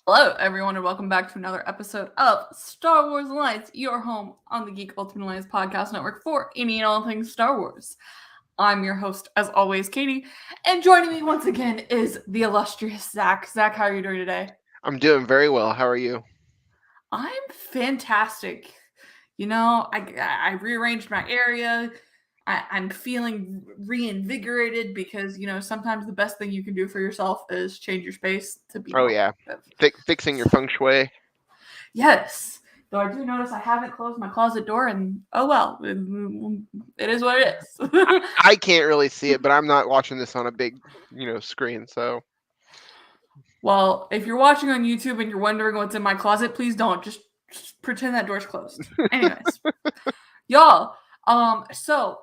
Hello, everyone, and welcome back to another episode of Star Wars Alliance, your home on the Geek Ultimate Alliance podcast network for any and all things Star Wars. I'm your host, as always, Katie, and joining me once again is the illustrious Zach. Zach, how are you doing today? I'm doing very well. How are you? I'm fantastic. I rearranged my area. I'm feeling reinvigorated because, sometimes the best thing you can do for yourself is change your space to be Oh more yeah, productive. fixing your feng shui. Yes. Though I do notice I haven't closed my closet door, and oh well, it is what it is. I can't really see it, but I'm not watching this on a big, screen. So Well, if you're watching on YouTube and you're wondering what's in my closet, please don't. Just pretend that door's closed. Anyways, y'all. So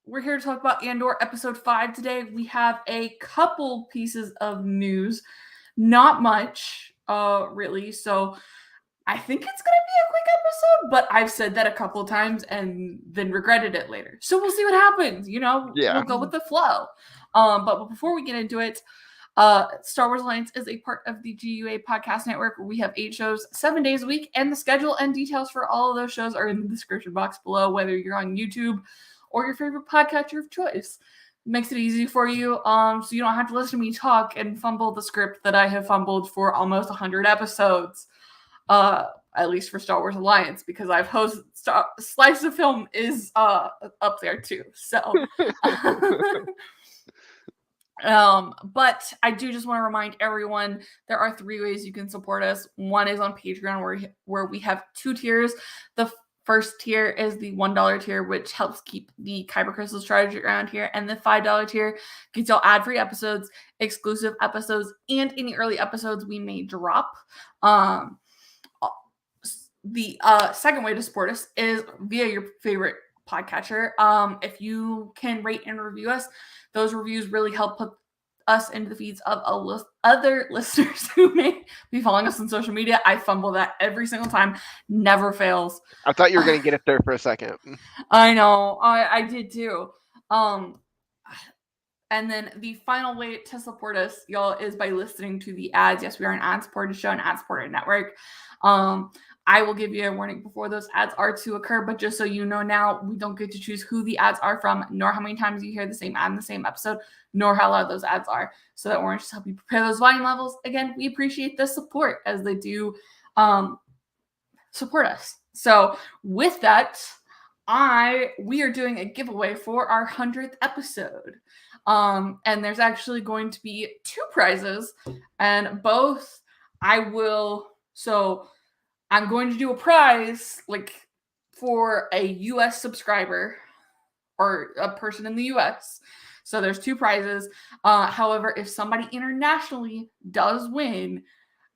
we're here to talk about Andor episode 5 today. We have a couple pieces of news, not much, really. So I think it's gonna be a quick episode, but I've said that a couple of times and then regretted it later. So we'll see what happens. We'll yeah, go with the flow. But before we get into it, Star Wars Alliance is a part of the GUA podcast network. We have 8 shows, 7 days a week, and the schedule and details for all of those shows are in the description box below, whether you're on YouTube or your favorite podcatcher of choice. It makes it easy for you, so you don't have to listen to me talk and fumble the script that I have fumbled for almost 100 episodes. At least for Star Wars Alliance, because I've hosted Slice of Film is up there too. So but I do just want to remind everyone there are 3 ways you can support us. One is on Patreon where we have 2 tiers. The first tier is the $1 tier, which helps keep the Kyber crystals charged around here, and the $5 tier gets all ad-free episodes, exclusive episodes, and any early episodes we may drop. The second way to support us is via your favorite podcatcher. If you can rate and review us, those reviews really help put us into the feeds of other listeners who may be following us on social media. I fumble that every single time, never fails. I thought you were gonna get it there for a second. I know, I did too. Um, and then the final way to support us, y'all, is by listening to the ads. Yes, we are an ad-supported show, an ad-supported network. I will give you a warning before those ads are to occur, but just so you know now, we don't get to choose who the ads are from, nor how many times you hear the same ad in the same episode, nor how loud those ads are. So that we're just help you prepare those volume levels. Again, we appreciate the support as they do support us. So with that, we are doing a giveaway for our 100th episode. And there's actually going to be 2 prizes, and both I'm going to do a prize for a US subscriber or a person in the US. So there's 2 prizes. However, if somebody internationally does win,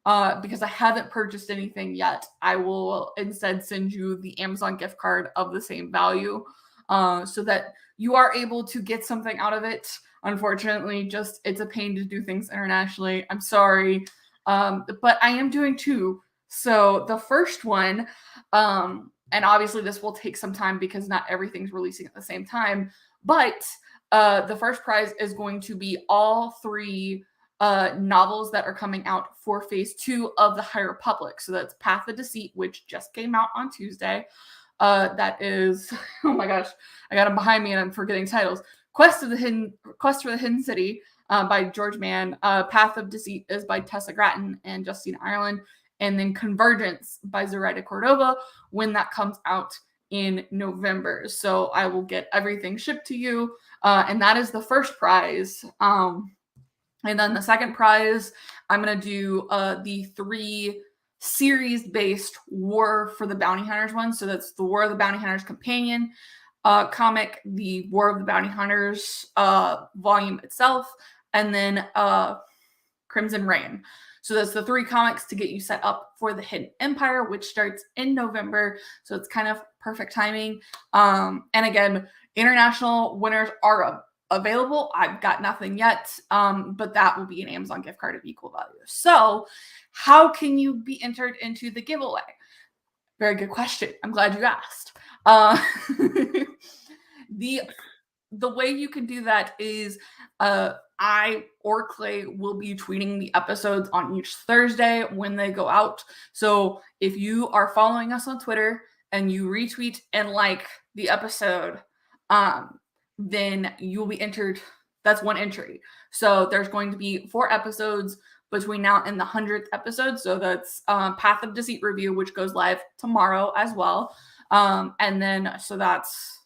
because I haven't purchased anything yet, I will instead send you the Amazon gift card of the same value, so that you are able to get something out of it. Unfortunately, it's a pain to do things internationally. I'm sorry, but I am doing 2. So the first one, and obviously this will take some time because not everything's releasing at the same time, but the first prize is going to be all 3 novels that are coming out for phase 2 of the High Republic. So that's Path of Deceit, which just came out on Tuesday. That is, oh my gosh, I got them behind me and I'm forgetting titles. Quest for the Hidden City by George Mann. Path of Deceit is by Tessa Gratton and Justine Ireland. And then Convergence by Zoraida Cordova when that comes out in November. So I will get everything shipped to you. And that is the first prize. And then the second prize, I'm going to do the 3 series-based War for the Bounty Hunters one. So that's the War of the Bounty Hunters companion comic, the War of the Bounty Hunters volume itself, and then Crimson Reign. So that's the 3 comics to get you set up for the Hidden Empire, which starts in November. So it's kind of perfect timing. And again, international winners are available. I've got nothing yet, but that will be an Amazon gift card of equal value. So how can you be entered into the giveaway? Very good question. I'm glad you asked. The the way you can do that is I or Clay will be tweeting the episodes on each Thursday when they go out. So if you are following us on Twitter and you retweet and like the episode, then you'll be entered. That's one entry. So there's going to be 4 episodes between now and the 100th episode. So that's Path of Deceit review, which goes live tomorrow as well. And then, so that's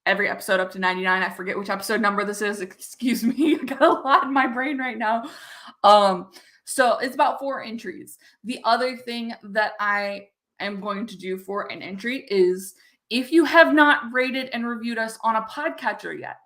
every episode up to 99. I forget which episode number this is. Excuse me. I got a lot in my brain right now. So it's about 4 entries. The other thing that I am going to do for an entry is if you have not rated and reviewed us on a podcatcher yet,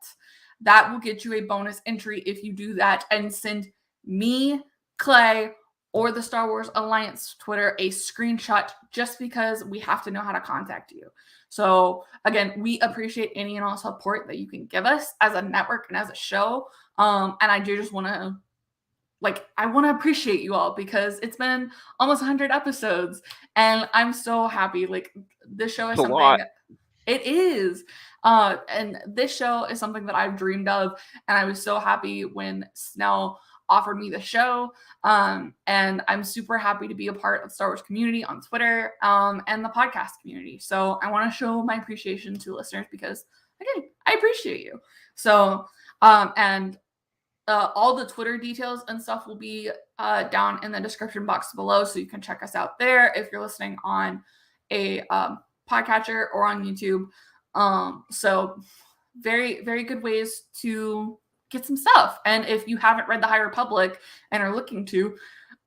that will get you a bonus entry if you do that and send me, Clay, or the Star Wars Alliance Twitter a screenshot, just because we have to know how to contact you. So again, we appreciate any and all support that you can give us as a network and as a show. And I do just want to, I want to appreciate you all because it's been almost 100 episodes and I'm so happy. Like, this show is It's a lot. It is. And this show is something that I've dreamed of. And I was so happy when Snell offered me the show. And I'm super happy to be a part of the Star Wars community on Twitter and the podcast community. So I want to show my appreciation to listeners because, again, I appreciate you. So, and all the Twitter details and stuff will be down in the description box below. So you can check us out there if you're listening on a podcatcher or on YouTube. So very, very good ways to get some stuff. And if you haven't read The High Republic and are looking to,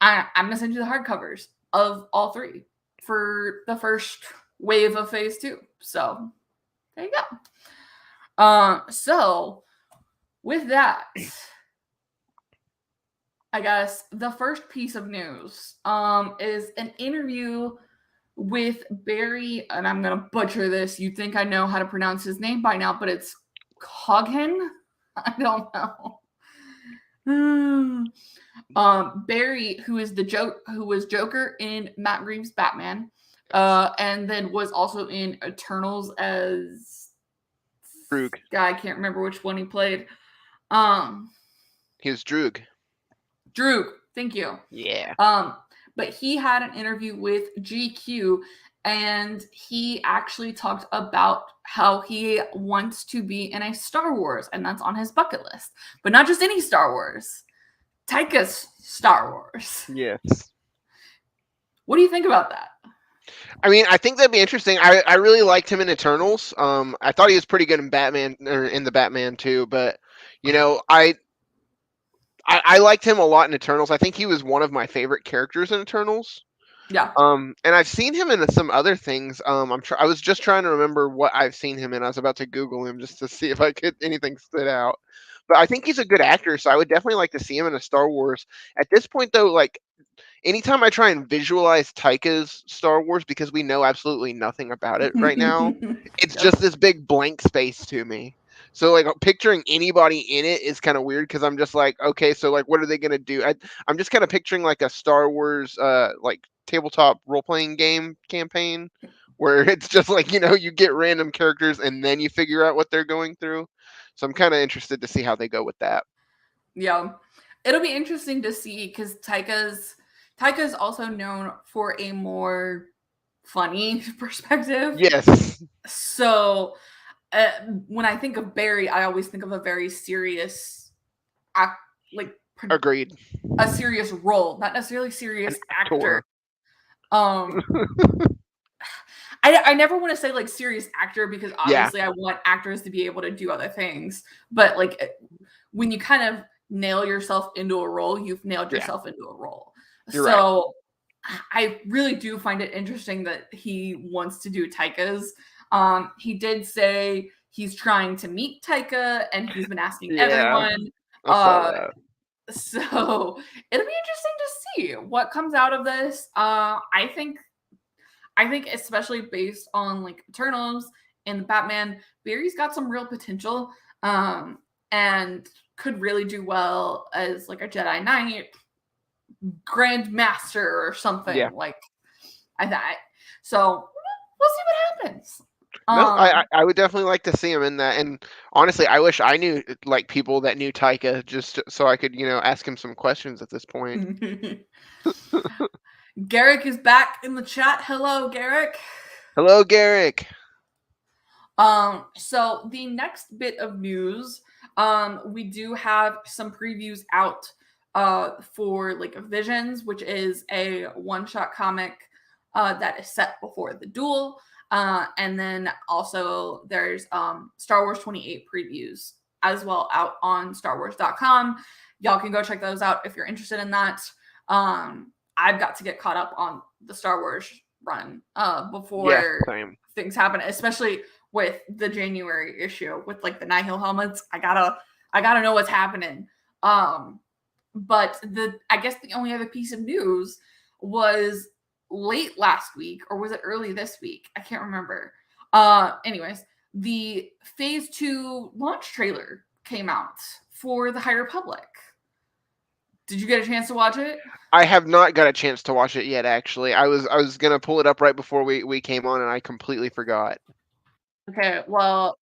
I'm going to send you the hardcovers of all 3 for the first wave of phase 2. So there you go. So with that, I guess the first piece of news is an interview with Barry, and I'm going to butcher this. You'd think I know how to pronounce his name by now, but it's Coghan? I don't know. Barry, who was Joker in Matt Reeves' Batman, and then was also in Eternals as Droog. I can't remember which one he played. He was Droog. Droog, thank you. Yeah. But he had an interview with GQ, and he actually talked about how he wants to be in a Star Wars, and that's on his bucket list. But not just any Star Wars, Taika's Star Wars. Yes. What do you think about that? I mean, I think that'd be interesting. I really liked him in Eternals. I thought he was pretty good in Batman, or in the Batman too. But I liked him a lot in Eternals. I think he was one of my favorite characters in Eternals. Yeah. And I've seen him in some other things. I was just trying to remember what I've seen him in. I was about to Google him just to see if I could anything stood out. But I think he's a good actor, so I would definitely like to see him in a Star Wars. At this point, though, like, anytime I try and visualize Taika's Star Wars, because we know absolutely nothing about it right now, it's just this big blank space to me. So, like, picturing anybody in it is kind of weird because I'm just like, okay, so, like, what are they going to do? I'm just kind of picturing, like, a Star Wars, like, tabletop role-playing game campaign where it's just like, you get random characters and then you figure out what they're going through. So I'm kind of interested to see how they go with that. Yeah. It'll be interesting to see because Taika's also known for a more funny perspective. Yes. So when I think of Barry, I always think of a very serious, Agreed. A serious role, not necessarily serious actor. I never want to say like serious actor because obviously I want actors to be able to do other things. But like when you kind of nail yourself into a role, you've nailed yourself into a role. You're right. I really do find it interesting that he wants to do Taika's. He did say he's trying to meet Taika and he's been asking everyone. I saw that. So it'll be interesting to see what comes out of this. I think especially based on like Eternals and the Batman, Barry's got some real potential and could really do well as like a Jedi Knight, Grand Master or something. Yeah. Like I thought. So we'll see what happens. No, Um, I would definitely like to see him in that. And honestly, I wish I knew like people that knew Taika just so I could, ask him some questions at this point. Garrick is back in the chat. Hello, Garrick. Hello, Garrick. So the next bit of news, we do have some previews out for like Visions, which is a one-shot comic that is set before the duel. And then also there's Star Wars 28 previews as well out on starwars.com. Y'all can go check those out if you're interested in that. I've got to get caught up on the Star Wars run Yeah, before same. things happen, especially with the January issue with like the Nihil helmets. I gotta know what's happening. But I guess the only other piece of news was late last week, or was it early this week? I can't remember. Anyways, the phase 2 launch trailer came out for the High Republic. Did you get a chance to watch it? I have not got a chance to watch it yet. Actually, I was gonna pull it up right before we came on, and I completely forgot. Okay, well,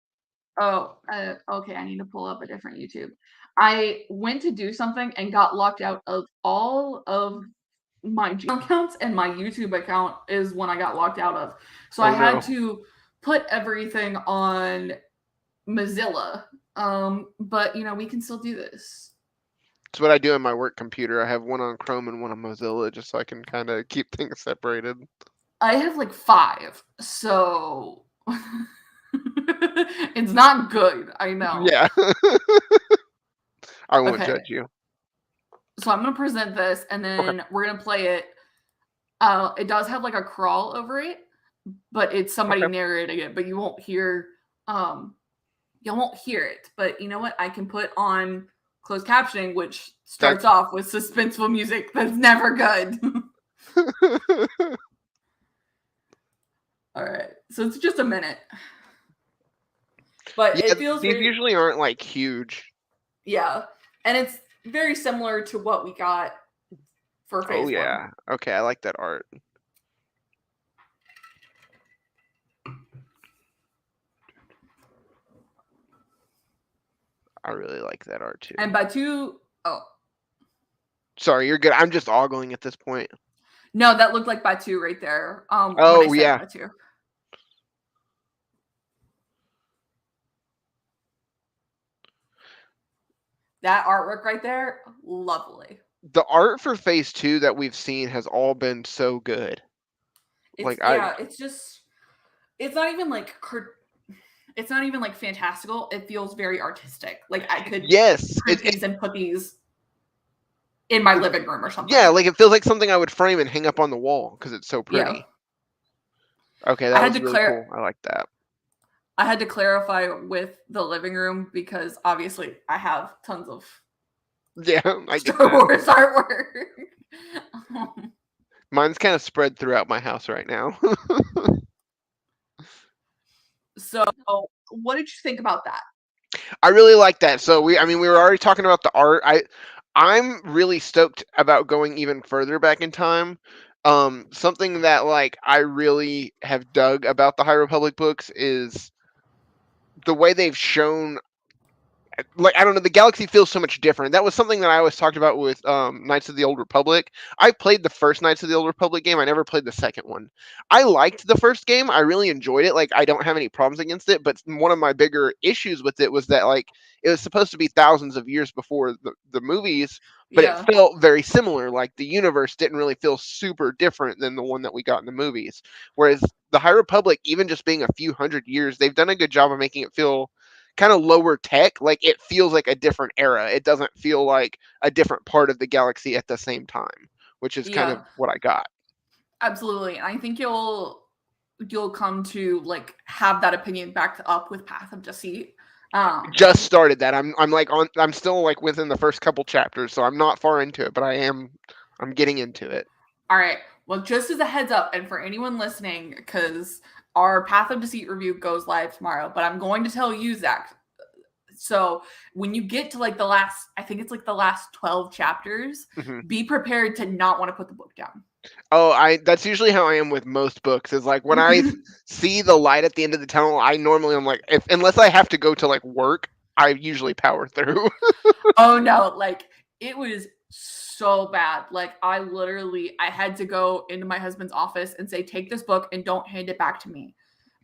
okay, I need to pull up a different YouTube. I went to do something and got locked out of all of my Gmail accounts, and my YouTube account is one I got locked out of. So I Oh had no, to put everything on Mozilla. But we can still do this. it's what I do on my work computer. I have one on Chrome and one on Mozilla, just so I can kind of keep things separated. I have like 5, so it's not good. I know. Yeah, I won't Okay, judge you. so I'm gonna present this, and Okay, then we're gonna play it. It does have like a crawl over it, but it's somebody okay. narrating it, but um you won't hear it. But you know what? I can put on closed captioning, which That starts off with suspenseful music that's never good. All right. So it's just a minute. But yeah, it feels these very, usually aren't like huge. yeah. And it's very similar to what we got for Oh phase 1. yeah. Okay, I like that art. I really like that art too. And by 2, oh, Sorry, you're good. I'm just ogling at this point. no, that looked like by 2 right there. When I Oh said yeah, by 2. That artwork right there, lovely. the art for phase 2 that we've seen has all been so good. It's Like I yeah, it's just it's not even like it's not even like fantastical. It feels very artistic. Like I could yes, print these and put these in my living room or yeah, something. like it feels like something I would frame and hang up on the wall because it's so Yeah. pretty. Okay, I that had was to really clar cool. I like that. I had to clarify with the living room because obviously I have tons of Yeah, I get Star that. Wars artwork. Um, Mine's kind of spread throughout my house right now. so what did you think about that? I really like that. So we were already talking about the art. I'm really stoked about going even further back in time. Something that like I really have dug about the High Republic books is the way they've shown, like I don't know, the galaxy feels so much different. That was something that I always talked about with Knights of the Old Republic. I played the first Knights of the Old Republic game. I never played the second one. I liked the first game. I really enjoyed it. Like I don't have any problems against it. But one of my bigger issues with it was that like it was supposed to be thousands of years before the movies, but it Yeah. felt very similar. Like the universe didn't really feel super different than the one that we got in the movies. Whereas the High Republic, even just being a few hundred years, they've done a good job of making it feel kind of lower tech. Like it feels like a different era. It doesn't feel like a different part of the galaxy at the same time, which is kind Yeah, of what I got. absolutely. And I think you'll come to like have that opinion backed up with Path of Deceit. Um Just started that. I'm like on. I'm still like within the first couple chapters, so I'm not far into it, but I am. I'm getting into it. All right. Well, just as a heads up, and for anyone listening, because our Path of Deceit review goes live tomorrow, but I'm going to tell you, Zach. So when you get to like the last, I think it's like the last 12 chapters, Hmm. be prepared to not want to put the book down. Oh, I that's usually how I am with most books. Is like when I see the light at the end of the tunnel, I normally am like, if unless I have to go to like work, I usually power through. Oh no, like it was so bad. Like I had to go into my husband's office and say, take this book and don't hand it back to me.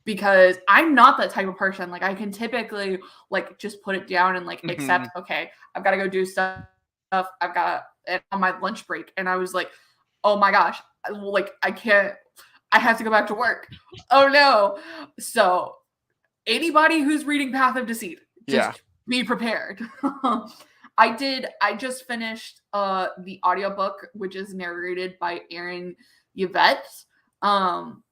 Because I'm not that type of person. Like I can typically like just put it down and like Mhm. accept, okay, I've got to go do stuff. I've got it on my lunch break. And I was like, oh my gosh, like I can't, I have to go back to work. Oh no. So anybody who's reading Path of Deceit, Yeah. just be prepared. I just finished the audiobook, which is narrated by Erin Yvette. Um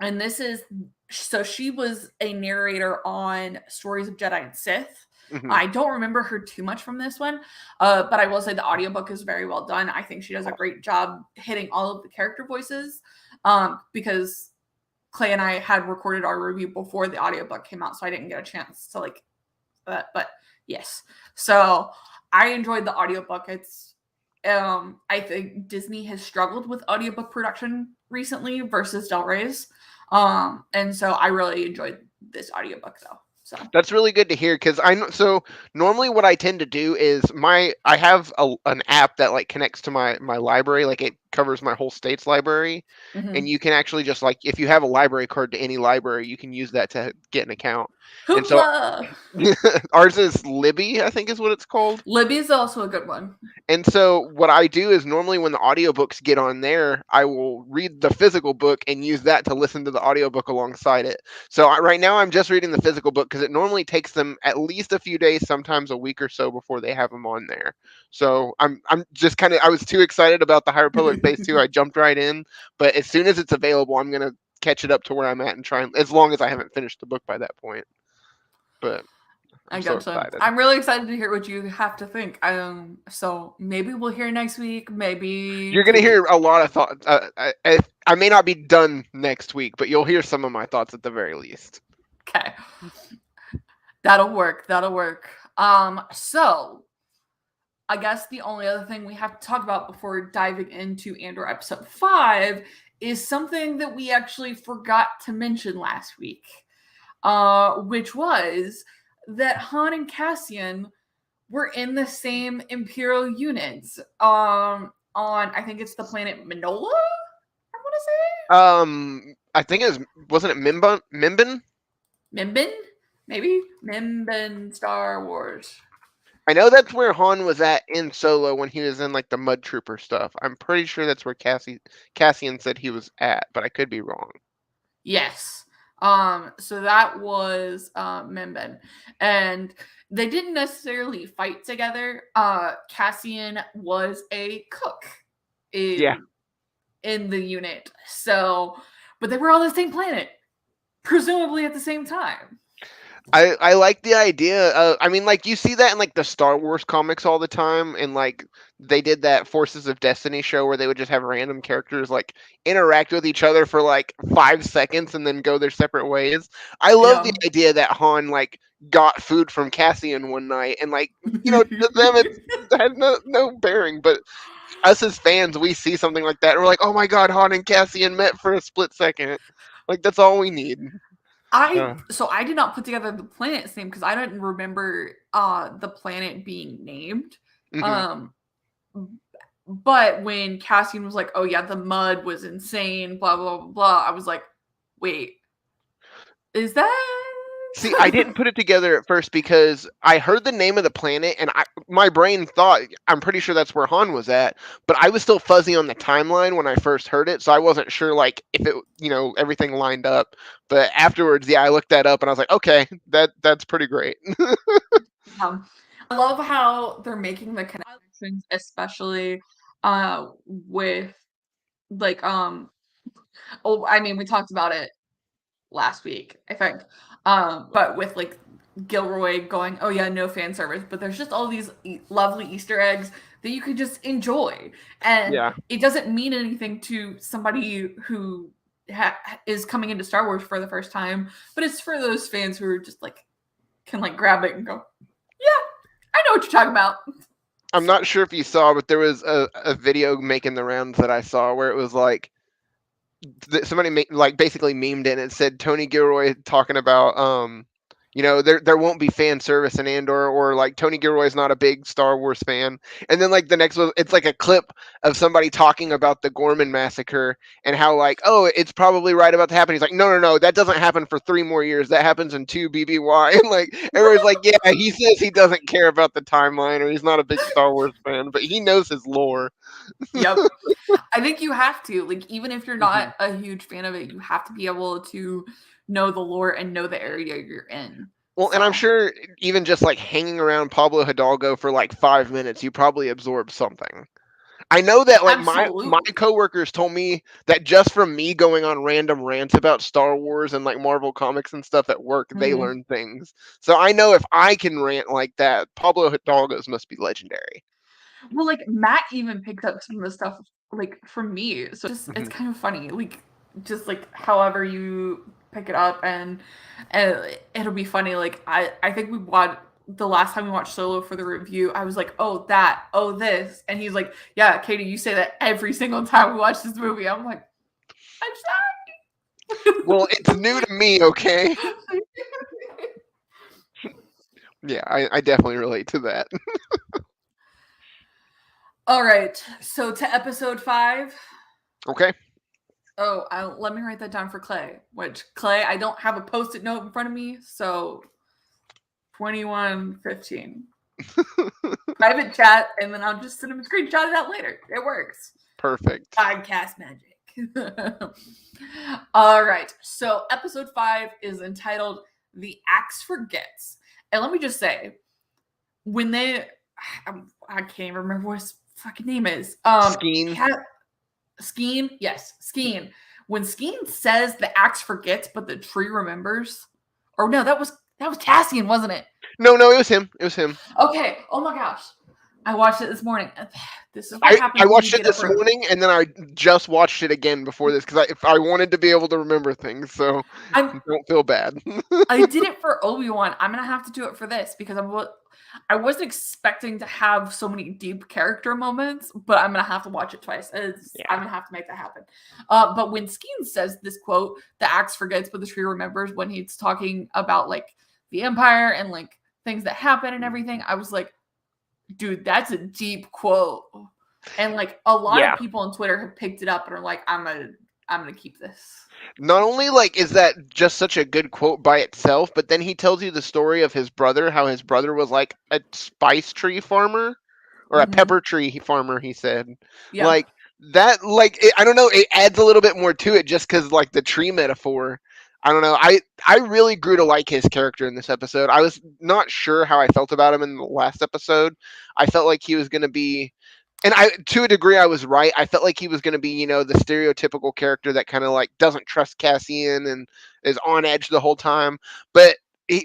and this is so she was a narrator on Stories of Jedi and Sith. Mhm. I don't remember her too much from this one, but I will say the audiobook is very well done. I think she does a great job hitting all of the character voices, because Clay and I had recorded our review before the audiobook came out, so I didn't get a chance to like that. But yes, so I enjoyed the audiobook. It's I think Disney has struggled with audiobook production recently versus Del Rey's. And so I really enjoyed this audiobook though. So That's really good to hear because I know. So normally, what I tend to do is I have an app that like connects to my library, like it covers my whole state's library, and mhm. you can actually just like if you have a library card to any library, you can use that to get an account. And so Hoopla! ours is Libby, I think is what it's called. Libby is also a good one. And so what I do is normally when the audiobooks get on there, I will read the physical book and use that to listen to the audiobook alongside it. So right now I'm just reading the physical book because it normally takes them at least a few days, sometimes a week or so before they have them on there. So I'm just kind of I was too excited about the High Republic Phase 2. I jumped right in, but as soon as it's available, I'm going to catch it up to where I'm at and try and as long as I haven't finished the book by that point. But I I'm so gotcha. excited. I'm really excited to hear what you have to think. So maybe we'll hear next week, maybe You're gonna 2 weeks. hear a lot of thoughts. I may not be done next week, but you'll hear some of my thoughts at the very least. Okay. That'll work. That'll work. So I guess the only other thing we have to talk about before diving into Andor episode 5 is something that we actually forgot to mention last week, which was that Han and Cassian were in the same Imperial units, on I think it's the planet Minola, I want to say. I think it wasn't it Mimban? Mimbin? Mimbin? Maybe? Mimbin Star Wars. I know that's where Han was at in Solo when he was in like the Mud Trooper stuff. I'm pretty sure that's where Cassian said he was at, but I could be wrong. Yes. So that was Mimbin. And they didn't necessarily fight together. Cassian was a cook Yeah, in the unit. So, but they were on the same planet, presumably at the same time. I like the idea. I mean, like you see that in like the Star Wars comics all the time, and like they did that Forces of Destiny show where they would just have random characters like interact with each other for like 5 seconds and then go their separate ways. I love the Yeah. idea that Han like got food from Cassian one night, and like to them it had no bearing, but us as fans, we see something like that, and we're like, oh my god, Han and Cassian met for a split second. Like that's all we need. I Uh, so I did not put together the planet's name because I didn't remember the planet being named. mhm. Um but when Cassian was like, "Oh yeah, the mud was insane," blah blah blah blah, I was like, "Wait, is that?" See, I didn't put it together at first because I heard the name of the planet and my brain thought I'm pretty sure that's where Han was at, but I was still fuzzy on the timeline when I first heard it, so I wasn't sure like if it everything lined up. But afterwards, yeah, I looked that up and I was like, okay, that's pretty great. I love how they're making the connections, especially with like oh, I mean, we talked about it last week, I think. But with like Gilroy going, oh yeah, no fan service, but there's just all these lovely Easter eggs that you could just enjoy, and Yeah. it doesn't mean anything to somebody who is coming into Star Wars for the first time, but it's for those fans who are just like can like grab it and go, yeah, I know what you're talking about. I'm not sure if you saw, but there was a video making the rounds that I saw where it was like somebody like basically memed it and it said Tony Gilroy talking about there won't be fan service in Andor, or like Tony Gilroy's not a big Star Wars fan. And then like the next one, it's like a clip of somebody talking about the Gorman massacre and how like, oh, it's probably right about to happen. He's like, no, that doesn't happen for 3 more years. That happens in 2 BBY. And like everybody's like, yeah, he says he doesn't care about the timeline or he's not a big Star Wars fan, but he knows his lore. Yep. I think you have to, like, even if you're Mhm. not a huge fan of it, you have to be able to know the lore and know the area you're in. Well, and I'm So, sure even just like hanging around Pablo Hidalgo for like 5 minutes, you probably absorb something. I know that like my absolutely. coworkers told me that just from me going on random rants about Star Wars and like Marvel comics and stuff at work, they Mhm. learn things. So I know if I can rant like that, Pablo Hidalgo's must be legendary. Well, like, Matt even picked up some of the stuff, like, from me, so just it's Mhm. kind of funny, like, just, like, however you pick it up, and it'll be funny, like, I think we watched the last time we watched Solo for the review, I was like, "Oh, that. Oh, this," and he's like, "Yeah, Katie, you say that every single time we watch this movie." I'm like, "I'm Well, it's new to me, okay? sorry." Yeah, I definitely relate to that. Alright, so to episode 5. Okay. Oh, let me write that down for Clay, which Clay, I don't have a Post-it note in front of me, so 21:15. Private chat, and then I'll just send him a screenshot it out later. It works. Perfect. Podcast magic. All right. So episode 5 is entitled The Axe Forgets. And let me just say, when I can't even remember what his fucking name is. Skeen. Skeen? Yes, Skeen. When Skeen says the axe forgets, but the tree remembers. Or no, that was Cassian, wasn't it? No, it was him. It was him. Okay. Oh my gosh. I watched it this morning. This is what I happens when you watched it get up this early. morning, and then I just watched it again before this because I wanted to be able to remember things, so I'm don't feel bad. I did it for Obi-Wan. I'm gonna have to do it for this because I wasn't expecting to have so many deep character moments, but I'm gonna have to watch it twice. I'm Yeah. gonna have to make that happen. But when Skeen says this quote, "The axe forgets, but the tree remembers," when he's talking about like the Empire and like things that happen and everything, I was like, dude, that's a deep quote. And like a lot Yeah. of people on Twitter have picked it up and are like, I'm gonna keep this. Not only like is that just such a good quote by itself, but then he tells you the story of his brother, how his brother was like a spice tree farmer or a Hmm. pepper tree farmer, he said. Yeah. Like that I don't know, it adds a little bit more to it just cuz like the tree metaphor. I don't know. I really grew to like his character in this episode. I was not sure how I felt about him in the last episode. I felt like he was going to be, and I to a degree I was right. I felt like he was going to be, the stereotypical character that kind of like doesn't trust Cassian and is on edge the whole time. But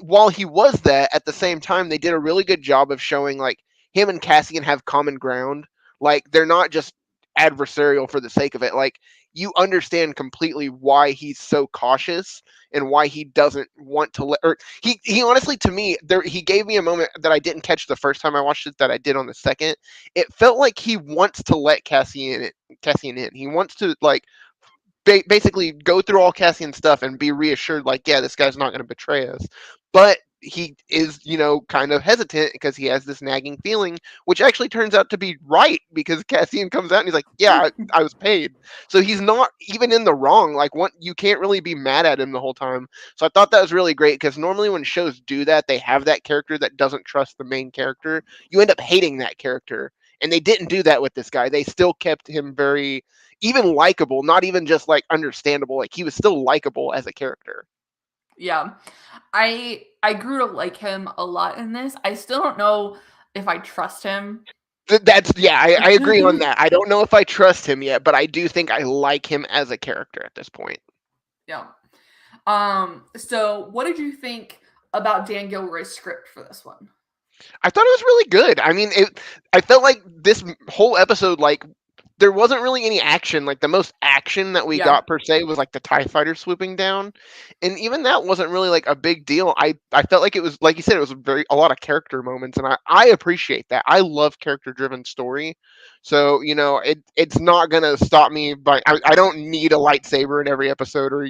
while he was that, at the same time they did a really good job of showing like him and Cassian have common ground. Like they're not just adversarial for the sake of it. Like you understand completely why he's so cautious and why he doesn't want to let, or he honestly, to me, there he gave me a moment that I didn't catch the first time I watched it that I did on the second. It felt like he wants to let Cassian in. He wants to like basically go through all Cassian's stuff and be reassured, like, yeah, this guy's not going to betray us. But he is, kind of hesitant because he has this nagging feeling, which actually turns out to be right because Cassian comes out and he's like, yeah, I was paid. So he's not even in the wrong. Like, what you can't really be mad at him the whole time. So I thought that was really great because normally when shows do that, they have that character that doesn't trust the main character. You end up hating that character. And they didn't do that with this guy. They still kept him very even likable, not even just like understandable. Like he was still likable as a character. Yeah. I grew to like him a lot in this. I still don't know if I trust him. That's yeah, I agree on that. I don't know if I trust him yet, but I do think I like him as a character at this point. Yeah. So what did you think about Dan Gilroy's script for this one? I thought it was really good. I mean, I felt like this whole episode, like there wasn't really any action. Like the most action that we Yeah. got per se was like the TIE fighter swooping down, and even that wasn't really like a big deal. I felt like it was, like you said, it was a lot of character moments, and I appreciate that. I love character driven story, so it's not gonna stop me. But I don't need a lightsaber in every episode, or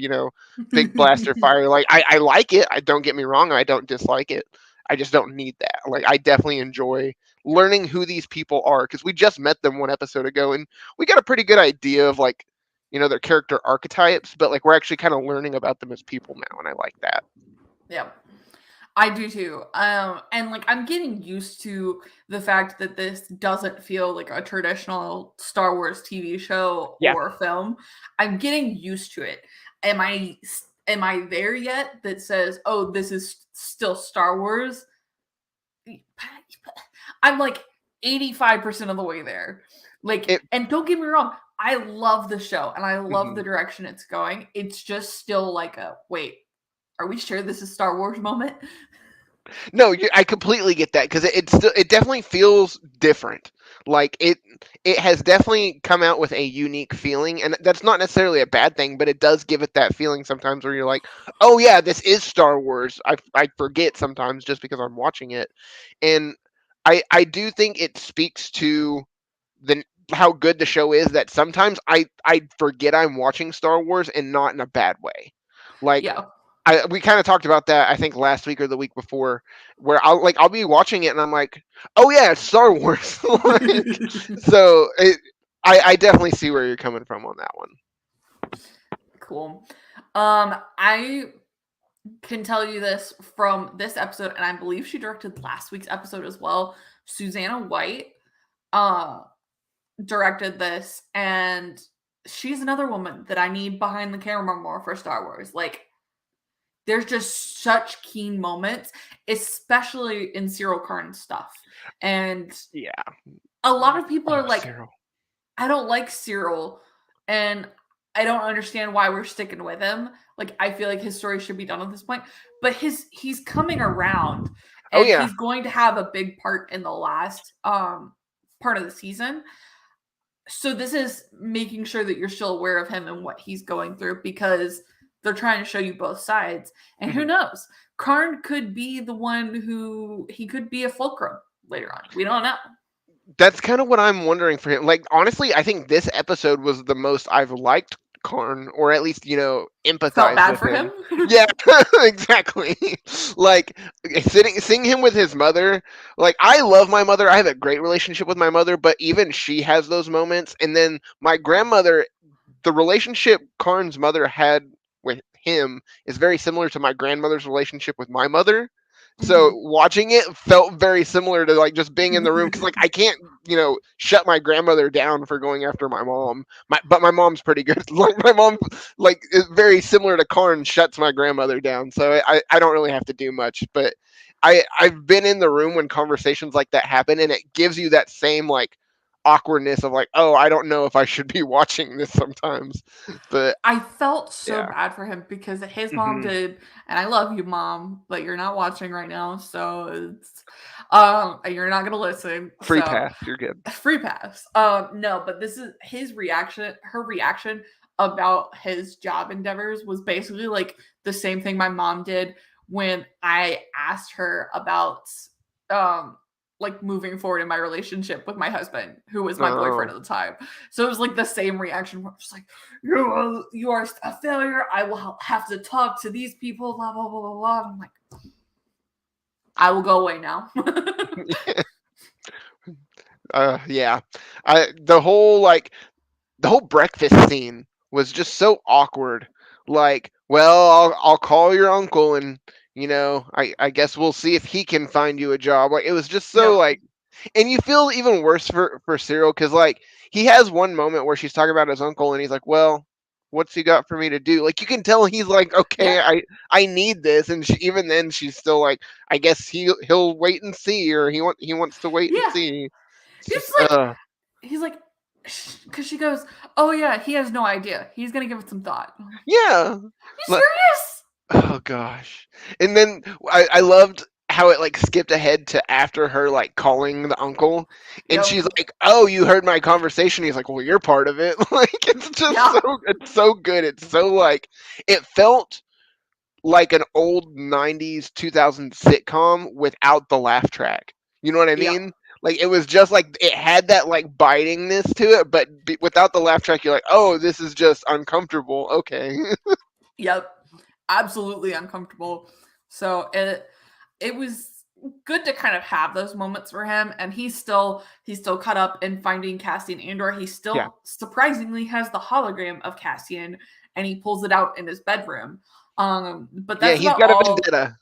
big blaster fire. Like I like it. I don't get me wrong. I don't dislike it. I just don't need that. Like I definitely enjoy learning who these people are, because we just met them one episode ago, and we got a pretty good idea of like their character archetypes, but like we're actually kind of learning about them as people now, and I like that. Yeah. I do too. And like I'm getting used to the fact that this doesn't feel like a traditional Star Wars TV show Yeah. or film. I'm getting used to it. Am I there yet that says, "Oh, this is still Star Wars?" I'm like 85% of the way there. Like, it and don't get me wrong, I love the show and I love mhm. the direction it's going. It's just still like a wait, are we sure this is Star Wars moment? No, I completely get that, because it definitely feels different. Like it has definitely come out with a unique feeling, and that's not necessarily a bad thing, but it does give it that feeling sometimes where you're like, oh yeah, this is Star Wars. I forget sometimes just because I'm watching it, and I do think it speaks to the how good the show is, that sometimes I forget I'm watching Star Wars, and not in a bad way. Like Yeah. we kind of talked about that, I think last week or the week before, where I'll be watching it and I'm like, oh yeah, it's Star Wars. Like, so I definitely see where you're coming from on that one. Cool. I can tell you this from this episode, and I believe she directed last week's episode as well. Susanna White uh directed this, and she's another woman that I need behind the camera more for Star Wars. Like there's just such keen moments, especially in Cyril Karn's stuff. And Yeah. a lot of people are Oh, like, Cyril. I don't like Cyril, and I don't understand why we're sticking with him. Like I feel like his story should be done at this point, but he's coming around, Oh and yeah. he's going to have a big part in the last part of the season. So this is making sure that you're still aware of him and what he's going through, because they're trying to show you both sides. And who Mhm. knows? Karn could be the one who he could be a fulcrum later on. We don't know. That's kind of what I'm wondering for him. Like honestly, I think this episode was the most I've liked Karn, or at least Felt empathized bad with for him. him. Yeah, exactly. Like seeing him with his mother. Like I love my mother. I have a great relationship with my mother, but even she has those moments. And then my grandmother, the relationship Karn's mother had with him is very similar to my grandmother's relationship with my mother. So Mhm. watching it felt very similar to like just being in the room, because like I can't shut my grandmother down for going after my mom. But my mom's pretty good. Like my mom like is very similar to Karn, shuts my grandmother down. So I don't really have to do much. But I've been in the room when conversations like that happen, and it gives you that same like awkwardness of like, oh, I don't know if I should be watching this sometimes. But I felt so yeah. bad for him because his mom Hmm. did, and I love you, mom, but you're not watching right now, so it's you're not gonna listen. Free So pass, you're good. free pass. No, but this is his reaction. Her reaction about his job endeavors was basically like the same thing my mom did when I asked her about um like moving forward in my relationship with my husband, who was my boyfriend Oh. at the time. So it was like the same reaction. Where it's like, you are a failure. I will have to talk to these people. Blah blah blah blah blah. I'm like, I will go away now. Yeah. I the whole breakfast scene was just so awkward. Like, well, I'll call your uncle, and I guess we'll see if he can find you a job. Like it was just so Yep. like, and you feel even worse for Cyril, because like he has one moment where she's talking about his uncle, and he's like, well, what's he got for me to do? Like you can tell he's like, okay, Yeah. I need this, and even then she's still like, I guess he'll wait and see, or he wants to wait and Yeah. see. It's He's just like, he's like, because she goes, oh yeah, he has no idea. He's gonna give it some thought. I'm like, yeah. you serious? Oh gosh. And then I loved how it like skipped ahead to after her like calling the uncle, and Yep. she's like, "Oh, you heard my conversation." He's like, "Well, you're part of it." Like Yeah. it's so good. It's so like it felt like an old 90s 2000 sitcom without the laugh track. You know what I Yep. mean? Like it was just like it had that like bitingness to it, but without the laugh track, you're like, "Oh, this is just uncomfortable." Okay. Yep. Absolutely uncomfortable. So it was good to kind of have those moments for him, and he's still caught up in finding Cassian Andor. He Yeah. still surprisingly has the hologram of Cassian, and he pulls it out in his bedroom. But Yeah, that's he's about got a all vendetta.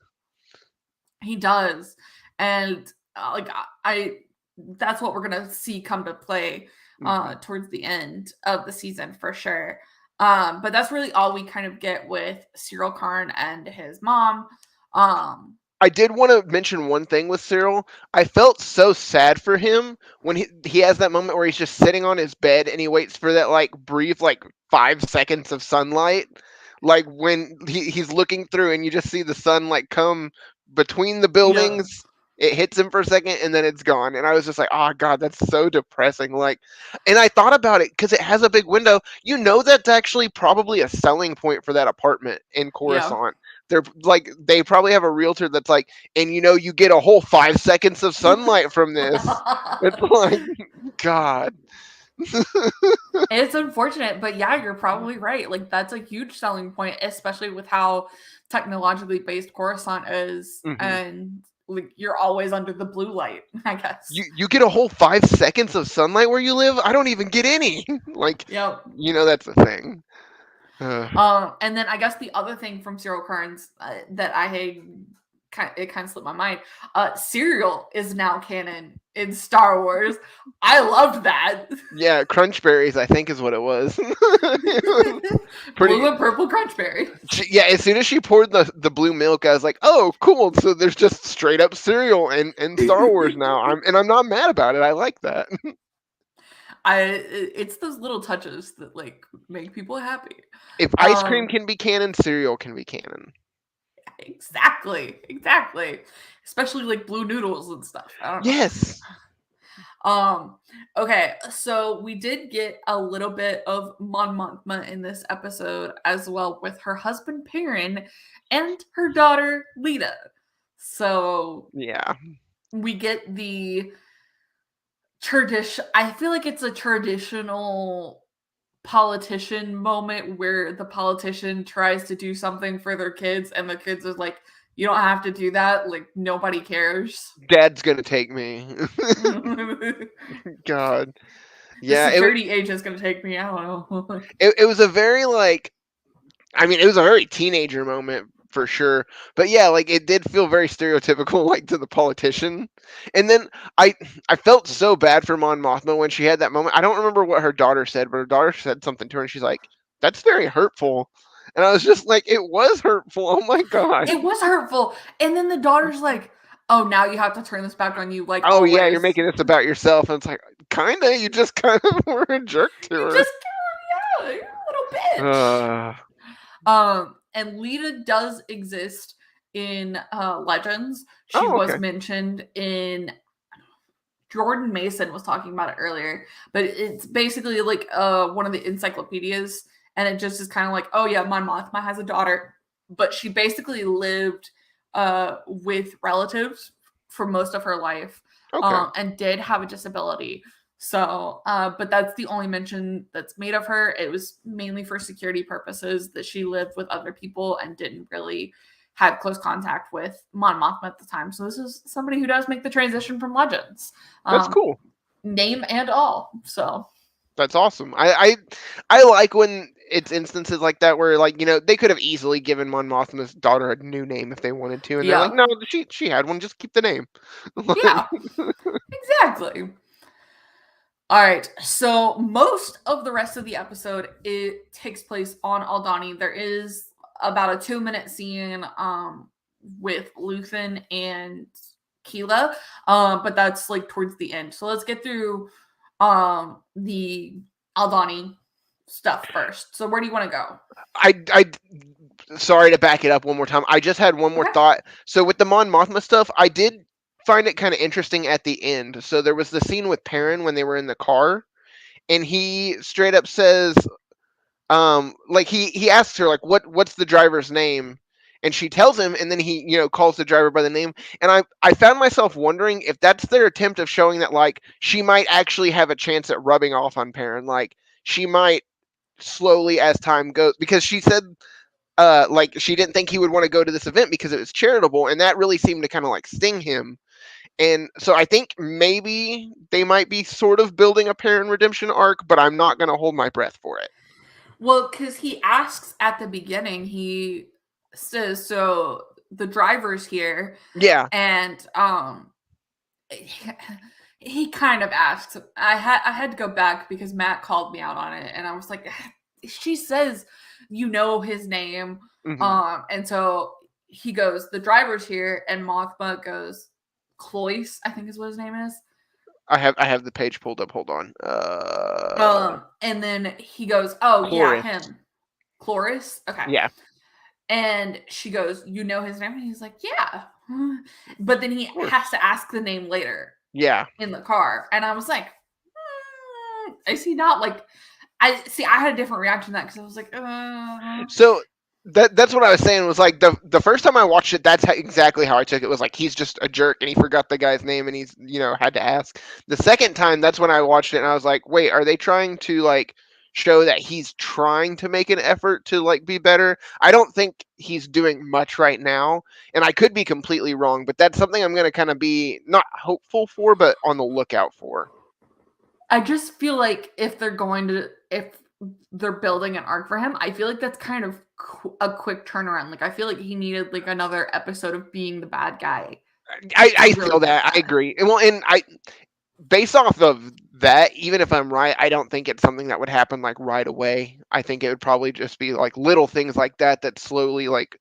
he does. And like I that's what we're gonna see come to play Mhm. towards the end of the season for sure. But that's really all we kind of get with Cyril Karn and his mom. Um, I did want to mention one thing with Cyril. I felt so sad for him when he has that moment where he's just sitting on his bed and he waits for that like brief like 5 seconds of sunlight, like when he's looking through and you just see the sun like come between the yeah, buildings. It hits him for a second and then it's gone, and I was just like, "Oh God, that's so depressing." Like, and I thought about it because it has a big window. You know, that's actually probably a selling point for that apartment in yeah. Coruscant. They're like they probably have a realtor that's like, and you know, you get a whole 5 seconds of sunlight from this. It's like, God. It's unfortunate, but yeah, you're probably right. Like that's a huge selling point, especially with how technologically based Coruscant is, Hmm. and like you're always under the blue light, I guess. You get a whole 5 seconds of sunlight where you live. I don't even get any. Like, Yep. you know, that's the thing. And then I guess the other thing from Cyril Karns that I had kind of slipped my mind. Cereal is now canon in Star Wars. I loved that. Yeah, crunchberries, I think, is what it was. It was Blue pretty. and purple crunchberry. Yeah, as soon as she poured the blue milk, I was like, "Oh, cool! So there's just straight up cereal and Star Wars now." I'm not mad about it. I like that. It's those little touches that like make people happy. If ice cream Um, can be canon, cereal can be canon. exactly. Especially like blue noodles and stuff. I don't know. Yes. Um, okay, so we did get a little bit of Mon Mothma in this episode as well with her husband Perrin and her daughter Lita. So Yeah. we get the tradition. I feel like it's a traditional politician moment where the politician tries to do something for their kids and the kids is like, you don't have to do that. Like nobody cares. Dad's gonna take me. The God. Yeah, security agent's gonna take me. I don't know. it was a very like, I mean, it was a very teenager moment for sure. But yeah, like it did feel very stereotypical, like to the politician. And then I I felt so bad for Mon Mothma when she had that moment. I don't remember what her daughter said, but her daughter said something to her, and she's like, "That's very hurtful." And I was just like, "It was hurtful." Oh my God. It was hurtful. And then the daughter's like, oh, now you have to turn this back on you like Oh yeah, you're always. making this about yourself, and it's like, kinda. You just kind of were a jerk to You her. just, yeah, you're a little bitch. Uh, And Lita does exist in Legends. She oh, was okay. mentioned in Jordan Mason was talking about it earlier, but it's basically like one of the encyclopedias, and it just is kind of like, oh yeah, Mon Mothma has a daughter, but she basically lived with relatives for most of her life, Okay. and did have a disability. So, but that's the only mention that's made of her. It was mainly for security purposes that she lived with other people and didn't really had close contact with Mon Mothma at the time. So this is somebody who does make the transition from Legends, That's um, cool. name and all. So That's awesome. I like when it's instances like that where like, you know, they could have easily given Mon Mothma's daughter a new name if they wanted to, and they're like, yeah, no, she had one, just keep the name. Like, yeah, exactly. All right. So most of the rest of the episode it takes place on Aldani. There is about a 2 minute scene with Luthen and Keela, but that's like towards the end. So let's get through the Aldani stuff first. So where do you want to go? I sorry to back it up one more time. I just had one more Okay. thought. So with the Mon Mothma stuff, I did find it kind of interesting at the end. So there was the scene with Perrin when they were in the car, and he straight up says, like he asks her like what's the driver's name, and she tells him, and then he calls the driver by the name, and I found myself wondering if that's their attempt of showing that like she might actually have a chance at rubbing off on Perrin, like she might slowly as time goes, because she said like she didn't think he would want to go to this event because it was charitable, and that really seemed to kind of like sting him. And so I think maybe they might be sort of building a Perrin redemption arc, but I'm not going to hold my breath for it. Well, because he asks at the beginning, he says, "So the driver's here," Yeah. and he kind of asked. I had to go back because Matt called me out on it, and I was like, she says, "You know his name," Hmm. and so he goes, "The driver's here," and Mothma goes, "Cloyce, I think is what his name is." I have the page pulled up. Hold on. And then he goes, "Oh yeah, Chloris. him, Cloris." Okay. Yeah. And she goes, "You know his name?" And he's like, "Yeah." But then he Of course. has to ask the name later Yeah. in the car. And I was like, is he not like, I see, I had a different reaction to that because I was like, So that's what I was saying, was like the first time I watched it, that's exactly how I took it. Was like he's just a jerk and he forgot the guy's name and he's had to ask. The second time, that's when I watched it and I was like, wait, are they trying to like show that he's trying to make an effort to like be better? I don't think he's doing much right now, and I could be completely wrong, but that's something I'm going to kind of be not hopeful for, but on the lookout for. I just feel like if they're building an arc for him, I feel like that's kind of a quick turnaround. Like, I feel like he needed like another episode of being the bad guy to I really feel get that. I that. agree. And well, and I based off of that, even if I'm right, I don't think it's something that would happen like right away. I think it would probably just be like little things like that that slowly like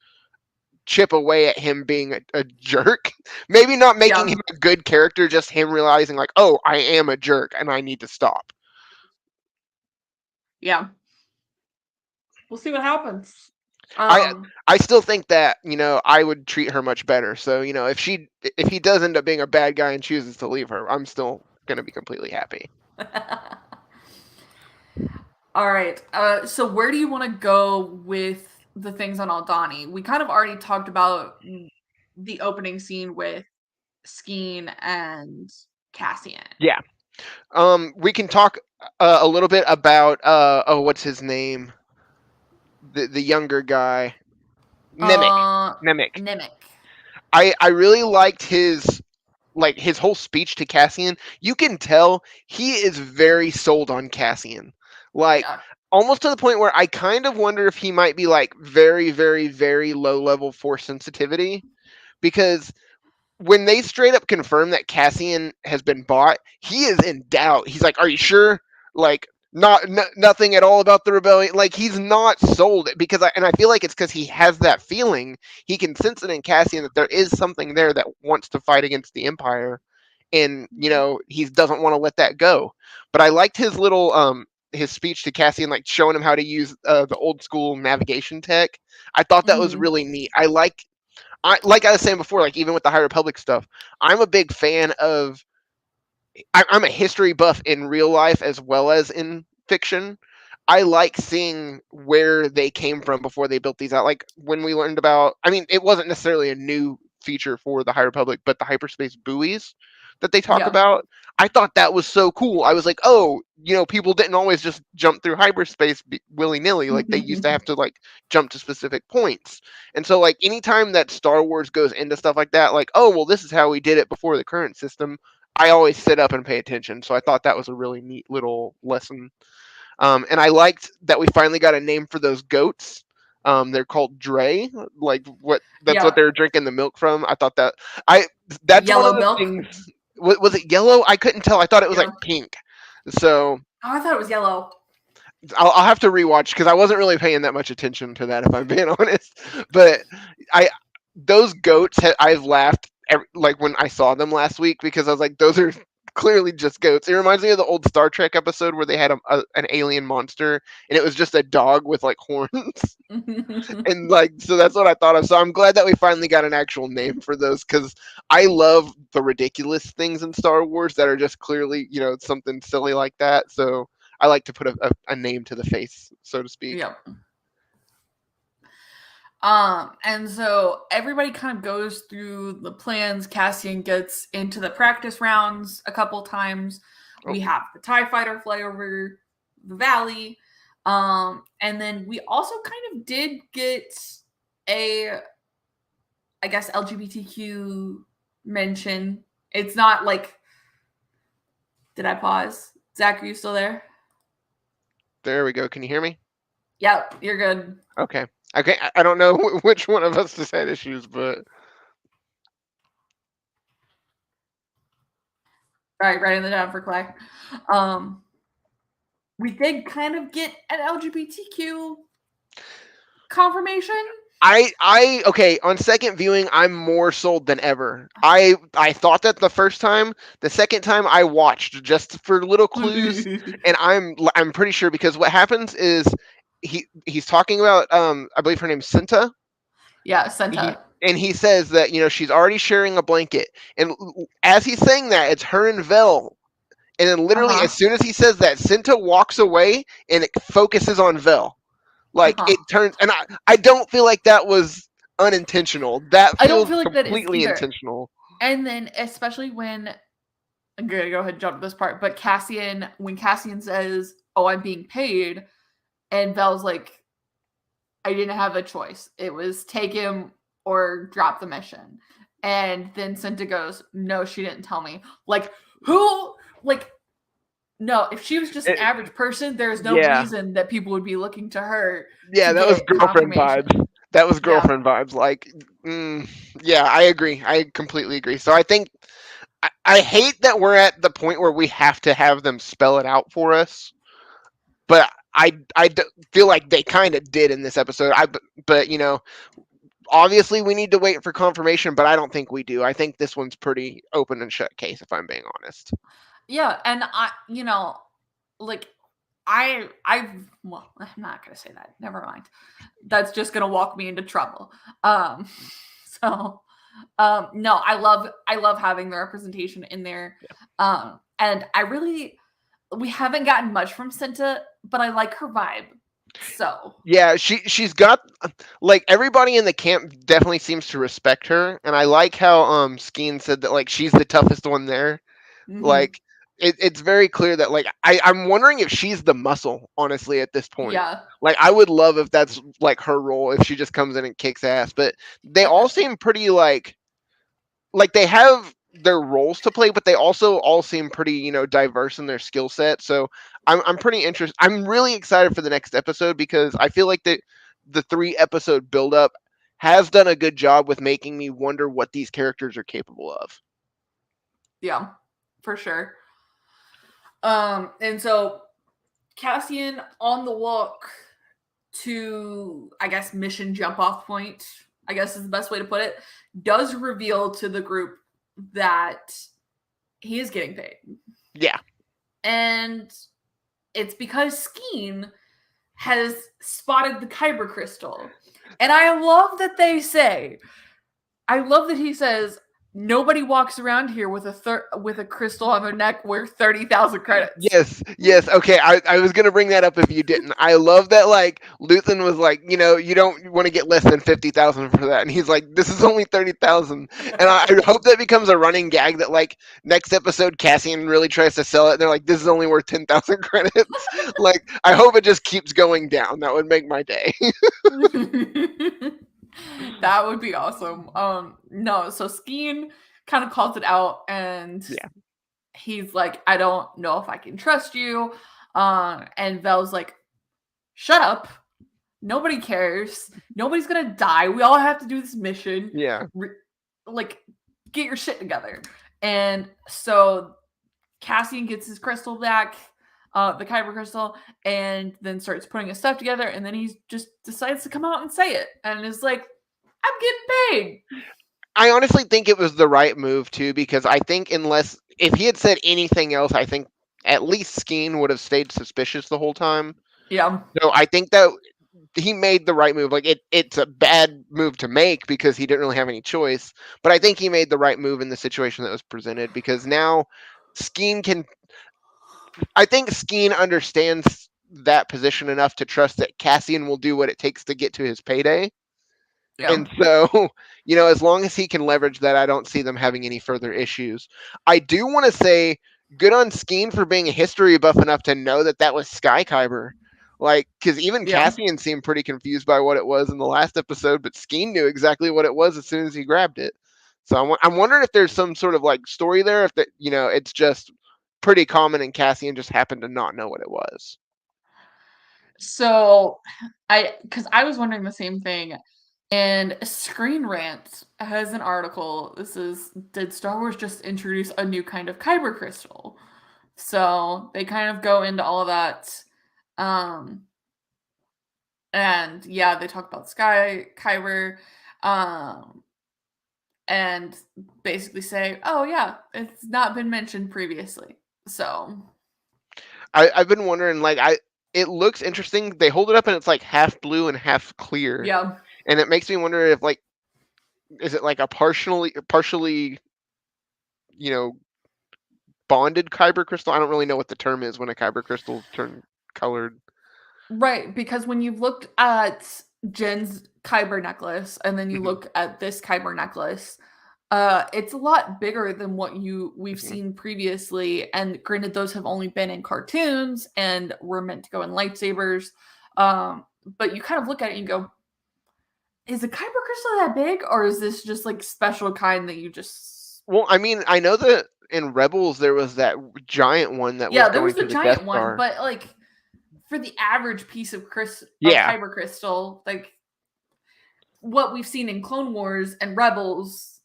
chip away at him being a jerk. Maybe not making Yeah. him a good character, just him realizing like, oh, I am a jerk and I need to stop. Yeah. We'll see what happens. I Um, I still think that I would treat her much better. So if he does end up being a bad guy and chooses to leave her, I'm still gonna be completely happy. all right. So where do you want to go with the things on Aldani? We kind of already talked about the opening scene with Skeen and Cassian. Yeah. We can talk a little bit about oh, what's his name? The younger guy, Nemec. Uh, Nemec. Nemec. I really liked his whole speech to Cassian. You can tell he is very sold on Cassian, like Yeah. almost to the point where I kind of wonder if he might be like very, very, very low level force sensitivity, because when they straight up confirm that Cassian has been bought, he is in doubt. He's like, "Are you sure?" Like, nothing at all about the rebellion. Like, he's not sold, because I feel like it's because he has that feeling. He can sense it in Cassian that there is something there that wants to fight against the Empire, and he doesn't want to let that go. But I liked his little his speech to Cassian, like showing him how to use the old school navigation tech. I thought that was Hmm. really neat. Like I was saying before, like even with the High Republic stuff, I'm a big fan of. I'm a history buff in real life as well as in fiction. I like seeing where they came from before they built these out. Like when we learned about, I mean, it wasn't necessarily a new feature for the High Republic, but the hyperspace buoys that they talk Yeah. about. I thought that was so cool. I was like, oh, people didn't always just jump through hyperspace willy nilly. Like they used to have to like jump to specific points. And so, like, anytime that Star Wars goes into stuff like that, like, oh, well, this is how we did it before the current system, I always sit up and pay attention. So I thought that was a really neat little lesson. And I liked that we finally got a name for those goats. They're called Dre, like that's what Yeah. they were drinking the milk from. I thought I that's one of Yellow the milk. things. Was it yellow? I couldn't tell. I thought it was like Yeah. pink. So Oh, I thought it was yellow. I'll have to rewatch because I wasn't really paying that much attention to that, if I'm being honest. But I those goats I've laughed like when I saw them last week, because I was like, those are clearly just goats. It reminds me of the old Star Trek episode where they had an alien monster, and it was just a dog with like horns. And like, so that's what I thought of. So I'm glad that we finally got an actual name for those, because I love the ridiculous things in Star Wars that are just clearly, something silly like that. So I like to put a name to the face, so to speak. Yep. And so everybody kind of goes through the plans. Cassian gets into the practice rounds a couple times. Oh. We have the TIE fighter fly over the valley. And then we also kind of did get a, I guess, LGBTQ mention. It's not like, did I pause? Zach, are you still there? There we go. Can you hear me? Yep, you're good. Okay. Okay. I don't know which one of us has had issues, but All right, writing that down for Clay. We did kind of get an LGBTQ confirmation. Okay, on second viewing, I'm more sold than ever. I thought that the first time. The second time I watched just for little clues, and I'm pretty sure, because what happens is he's talking about I believe her name's Cinta. Yeah, Senta. And he says that she's already sharing a blanket, and as he's saying that, it's her and Vel. And then literally as soon as he says that, Cinta walks away and it focuses on Vel. Like it turns, and I don't feel like that was unintentional. That I don't feels feel like that is completely either. intentional. And then especially when I'm gonna go ahead and jump to this part, but when Cassian says, "Oh, I'm being paid," and Vel's like, "I didn't have a choice. It was take him or drop the mission." And then Cinta goes, "No, she didn't tell me." Like, who? Like, no, if she was just an average person, there's no reason that people would be looking to her. Yeah, that was girlfriend vibes. That was girlfriend vibes. Like, yeah, I agree. I completely agree. So I think I hate that we're at the point where we have to have them spell it out for us. But I feel like they kind of did in this episode. But obviously we need to wait for confirmation, but I don't think we do. I think this one's pretty open and shut case, if I'm being honest. Yeah, and like well, I'm not gonna say that. Never mind. That's just gonna walk me into trouble. So no, I love having the representation in there. Yeah. And we haven't gotten much from Cinta, but I like her vibe. So yeah, she's got, like, everybody in the camp definitely seems to respect her, and I like how Skeen said that, like, she's the toughest one there. Mm-hmm. Like it's very clear that, like, I'm wondering if she's the muscle, honestly, at this point. Yeah. Like, I would love if that's like her role, if she just comes in and kicks ass. But they all seem pretty like they have their roles to play, but they also all seem pretty, diverse in their skill set. So I'm pretty interested. I'm really excited for the next episode, because I feel like the 3-episode buildup has done a good job with making me wonder what these characters are capable of. Yeah, for sure. And so Cassian, on the walk to, I guess, mission jump off point, I guess is the best way to put it, does reveal to the group that he is getting paid. Yeah. And it's because Skeen has spotted the kyber crystal. And I love that he says, nobody walks around here with a crystal on their neck worth 30,000 credits. Yes. Okay, I was gonna bring that up if you didn't. I love that, like, Luthen was like, you don't want to get less than 50,000 for that, and he's like, this is only 30,000. And I hope that becomes a running gag that, like, next episode Cassian really tries to sell it, and they're like, this is only worth 10,000 credits. Like, I hope it just keeps going down. That would make my day. That would be awesome. No, so Skeen kind of calls it out, and he's like, I don't know if I can trust you. And Vel's like, shut up. Nobody cares. Nobody's gonna die. We all have to do this mission. Yeah. Like, get your shit together. And so Cassian gets his crystal back, the kyber crystal, and then starts putting his stuff together, and then he just decides to come out and say it, and is like, I'm getting paid. I honestly think it was the right move too, because I think unless if he had said anything else, I think at least Skeen would have stayed suspicious the whole time. Yeah. So I think that he made the right move. Like it's a bad move to make because he didn't really have any choice. But I think he made the right move in the situation that was presented because now Skeen can. I think Skeen understands that position enough to trust that Cassian will do what it takes to get to his payday. Yeah. And so, as long as he can leverage that, I don't see them having any further issues. I do want to say good on Skeen for being a history buff enough to know that that was Sky Kyber. Like, because even Yeah. Cassian seemed pretty confused by what it was in the last episode, but Skeen knew exactly what it was as soon as he grabbed it. So I'm wondering if there's some sort of like story there, if that it's just pretty common and Cassian just happened to not know what it was. So because I was wondering the same thing. And Screen Rant has an article. This is, did Star Wars just introduce a new kind of kyber crystal? So they kind of go into all of that. Um, and yeah, they talk about Sky Kyber. Um, and basically say, oh yeah, it's not been mentioned previously. So I've been wondering, like, it looks interesting. They hold it up and it's like half blue and half clear, yeah. and it makes me wonder if like, is it like a partially, you know, bonded kyber crystal? I don't really know what the term is when a kyber crystal turn colored. Right, because when you've looked at Jen's Kyber necklace and then you Hmm. look at this Kyber necklace, it's a lot bigger than what we've Hmm. seen previously. And granted, those have only been in cartoons and were meant to go in lightsabers. But you kind of look at it and you go, is a Kyber crystal that big, or is this just like special kind that you just Well, I mean, I know that in Rebels there was that giant one that was yeah, there going was the to the Death giant one, Star. but like for the average piece of Yeah, Kyber crystal, like what we've seen in Clone Wars and Rebels,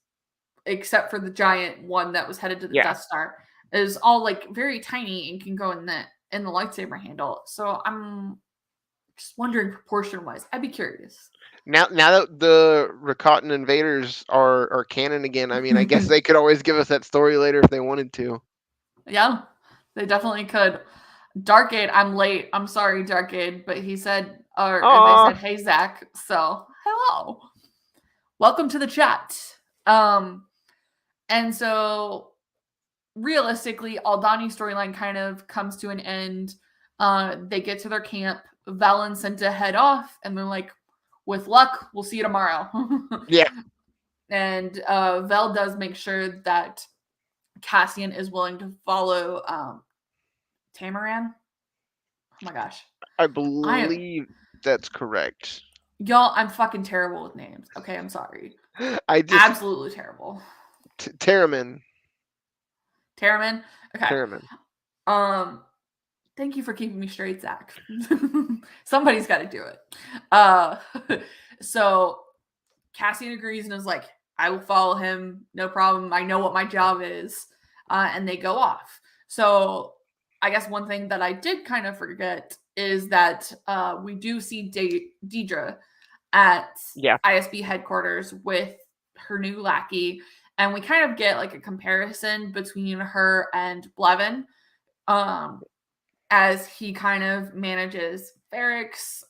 except for the giant one that was headed to the yeah. Death Star, is all like very tiny and can go in the lightsaber handle. So I'm just wondering proportion wise. I'd be curious. Now that the Rakatan invaders are canon again, I mean, I guess they could always give us that story later if they wanted to. Yeah, they definitely could. Darkade, I'm late. I'm sorry, Darkade, but he said, or they Aw. said, "Hey Zach." So hello, welcome to the chat. And so realistically, Aldani's storyline kind of comes to an end. They get to their camp. Val and Cinta head off, and they're like, "With luck, we'll see you tomorrow." Yeah, And Val does make sure that Cassian is willing to follow Tamaran. Oh my gosh, I I am believe that's correct. y'all. I'm fucking terrible with names. Okay, I'm sorry. I just Absolutely terrible. Terriman, Taraman. Okay. Terriman. Um, Thank you for keeping me straight, Zach. Somebody's got to do it. Uh, so Cassian agrees and is like, I will follow him. No problem. I know what my job is. And they go off. So I guess one thing that I did kind of forget is that we do see Deidre at Yeah, ISB headquarters with her new lackey. And we kind of get like a comparison between her and Blevin. Um, as he kind of manages Ferrex.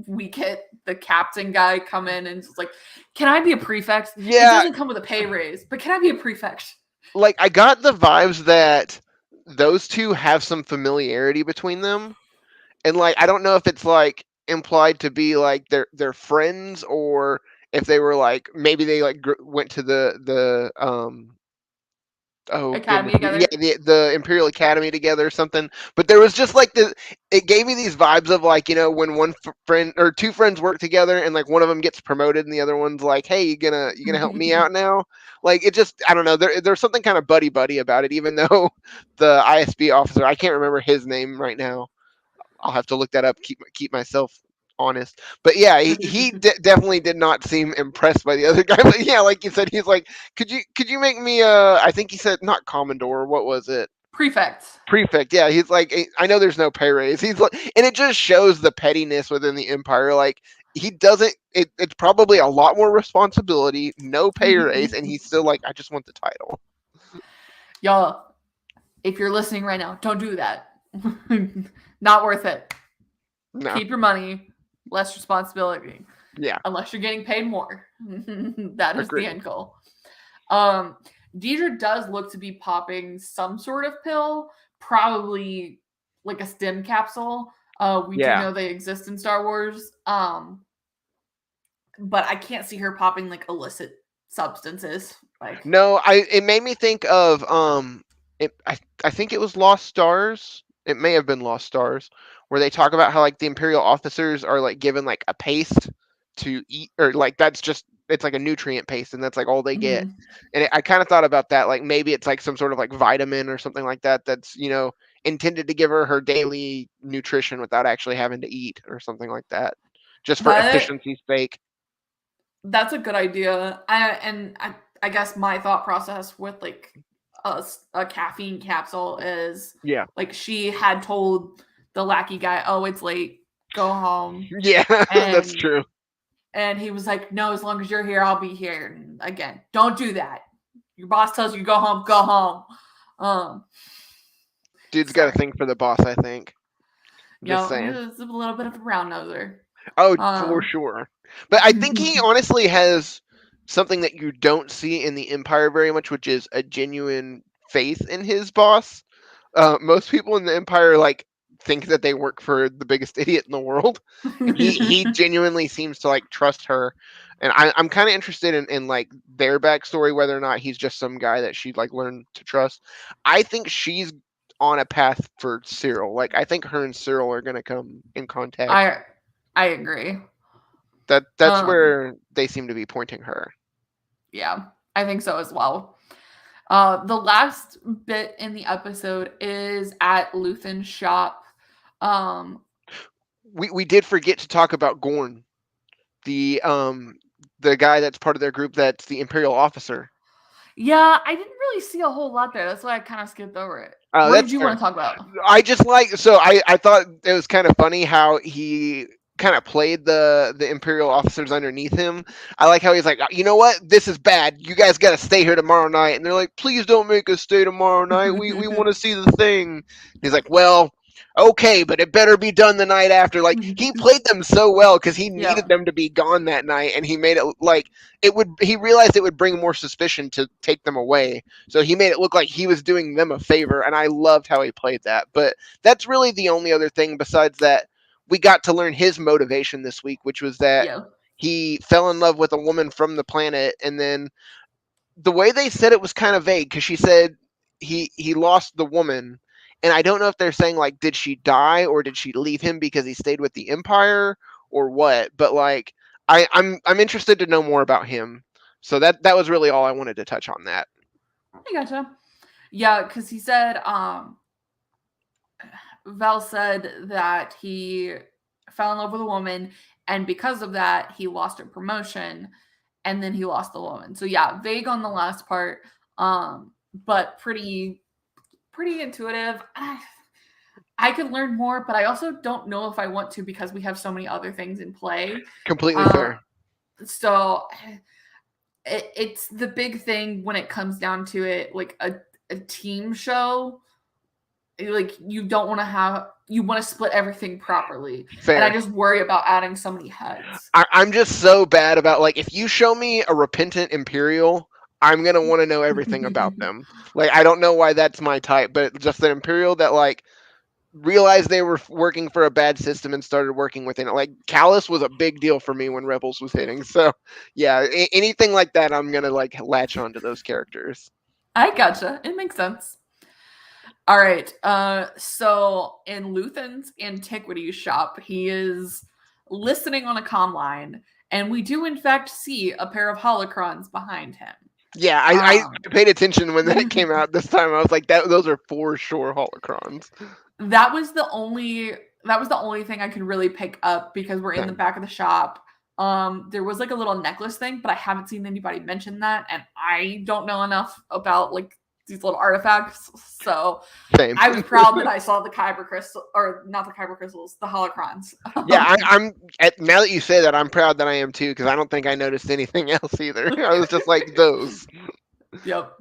We get the captain guy come in and it's like, "Can I be a prefect?" It yeah. doesn't come with a pay raise, but can I be a prefect? Like I got the vibes that those two have some familiarity between them, and like I don't know if it's like implied to be like they're friends or if they were like maybe they like went to the oh Academy goodness, yeah, together. the Imperial Academy together or something. But there was just like it gave me these vibes of like when one friend or two friends work together and like one of them gets promoted and the other one's like, hey, you gonna help me out now? Like it just I don't know. There's something kind of buddy about it, even though the ISB officer, I can't remember his name right now. I'll have to look that up. Keep myself honest. But yeah, he definitely did not seem impressed by the other guy. But yeah, like you said, he's like, could you make me I think he said not commodore. What was it? Prefect. Prefect. Yeah, he's like, I know there's no pay raise. He's like, and it just shows the pettiness within the empire. Like he doesn't. It's probably a lot more responsibility, no pay raise, and he's still like, I just want the title. Y'all, if you're listening right now, don't do that. Not worth it. No. Keep your money, less responsibility, Yeah. unless you're getting paid more. That is the Agreed. end goal. Um, Deidre does look to be popping some sort of pill, probably like a stim capsule. We do Yeah. know they exist in Star Wars. But I can't see her popping like illicit substances. Like, No, it made me think of I think it was Lost Stars. It may have been Lost Stars, where they talk about how like the Imperial officers are like given like a paste to eat, or like that's just it's like a nutrient paste, and that's like all they get. mhm. And I kind of thought about that, like maybe it's like some sort of like vitamin or something like that that's intended to give her daily nutrition without actually having to eat or something like that, just for that efficiency's sake. that's a good idea. I guess my thought process with like a caffeine capsule is Yeah. like she had told the lackey guy, "Oh, it's late, go home," Yeah, that's and true. he was like, "No, as long as you're here, I'll be here." And again, don't do that. Your boss tells you to go home, go home. Um, Dude's got a sorry, thing for the boss, I think. Just saying. it's a little bit of a brown noser. Oh, for Um, sure. But I think he honestly has something that you don't see in the Empire very much, which is a genuine faith in his boss. Most people in the Empire like think that they work for the biggest idiot in the world, and he genuinely seems to like trust her. And I'm kind of interested in like their backstory, whether or not he's just some guy that she like learned to trust. I think she's on a path for Cyril. Like I think her and Cyril are gonna come in contact. I I agree. That's Um, where they seem to be pointing her. yeah, I think so as well. The last bit in the episode is at Luthen's shop. Um, We did forget to talk about Gorn, the guy that's part of their group that's the Imperial officer. yeah, I didn't really see a whole lot there. That's why I kind of skipped over it. Oh, What did that's you want fair. to talk about? I just like so I thought it was kind of funny how he kind of played the imperial officers underneath him. I like how he's like, you know what, this is bad. You guys got to stay here tomorrow night, and they're like, please don't make us stay tomorrow night. We want to see the thing. He's like, well, okay, but it better be done the night after. Like he played them so well because he needed Yeah, them to be gone that night, and he made it like it would. He realized it would bring more suspicion to take them away, so he made it look like he was doing them a favor, and I loved how he played that. But that's really the only other thing besides that we got to learn his motivation this week, which was that yeah, he fell in love with a woman from the planet, and then the way they said it was kind of vague because she said he lost the woman, and I don't know if they're saying like did she die or did she leave him because he stayed with the Empire or what, but like I'm interested to know more about him. So that was really all I wanted to touch on that. I gotcha. Yeah, because he said, Val said that he fell in love with a woman, and because of that, he lost a promotion, and then he lost the woman. So yeah, vague on the last part, but pretty intuitive. I could learn more, but I also don't know if I want to because we have so many other things in play. Completely Uh, fair. so it's the big thing when it comes down to it, like a team show. Like you don't want to have you want to split everything properly, and I Fair. just worry about adding so many heads. I'm just so bad about like if you show me a repentant Imperial, I'm gonna want to know everything about them. Like I don't know why that's my type, but just an Imperial that like realized they were working for a bad system and started working within it. Like Callus was a big deal for me when Rebels was hitting. So yeah, anything like that, I'm gonna like latch onto those characters. I gotcha. It makes sense. All right. So in Luthen's antiquities shop, he is listening on a comm line, and we do in fact see a pair of holocrons behind him. Yeah, Um, I paid attention when that came out this time. I was like, that those are for sure holocrons. that was the only thing I could really pick up because we're in the Same. back of the shop. There was like a little necklace thing, but I haven't seen anybody mention that, and I don't know enough about like these little artifacts. So Same. I was proud that I saw the kyber crystal, or not the kyber crystals, the holocrons. Yeah, I'm now that you say that, I'm proud that I am too because I don't think I noticed anything else either. I was just like those. Yep.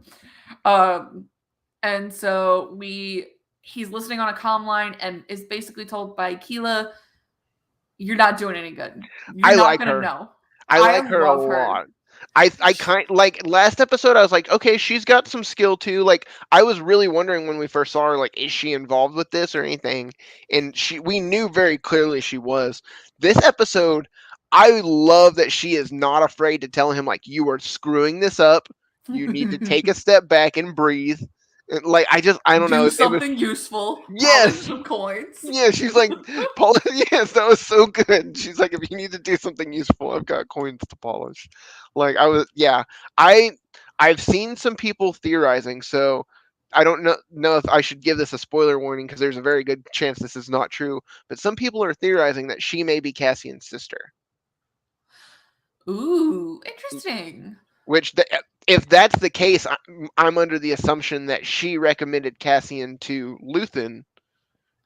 Um, And so he's listening on a comm line and is basically told by Keela, "You're not doing any good. You're I not like gonna her. know." I I like her a love her. lot. I kind like last episode I was like, okay, she's got some skill too. Like I was really wondering when we first saw her, like, is she involved with this or anything? And we knew very clearly she was. This episode, I love that she is not afraid to tell him, like, you are screwing this up. You need to take a step back and breathe. And, like, I don't know. Do It was something useful. Polish yes. some coins. Yeah, she's like, Paul. Yes, that was so good. She's like, if you need to do something useful, I've got coins to polish. Like yeah, I I've seen some people theorizing, so I don't know if I should give this a spoiler warning because there's a very good chance this is not true. But some people are theorizing that she may be Cassian's sister. Ooh, interesting. Which, if that's the case, I'm under the assumption that she recommended Cassian to Luthen.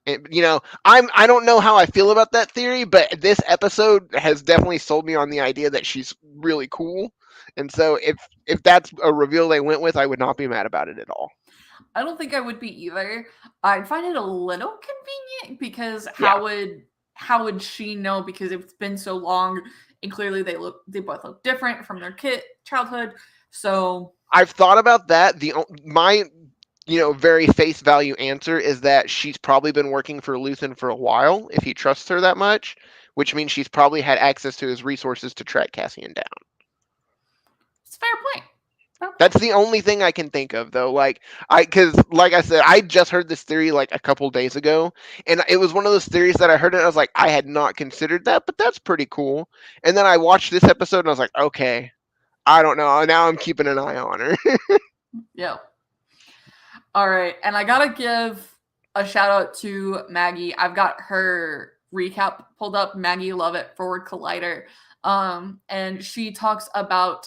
I don't know how I feel about that theory, but this episode has definitely sold me on the idea that she's really cool. And so if that's a reveal they went with, I would not be mad about it at all. I don't think I would be either. I'd find it a little convenient because Yeah. how would she know? Because it's been so long, and clearly they both look different from their childhood. So I've thought about that. My very face value answer is that she's probably been working for Luthen for a while if he trusts her that much, which means she's probably had access to his resources to track Cassian down. it's a fair point. That's the only thing I can think of, though. Because like I said, I just heard this theory like a couple days ago, and it was one of those theories that I heard it. And I was like, I had not considered that, but that's pretty cool. And then I watched this episode, and I was like, okay, I don't know. Now I'm keeping an eye on her. Yeah. All right, and I gotta give a shout out to Maggie. I've got her recap pulled up. Maggie Lovett, Forward Collider, and she talks about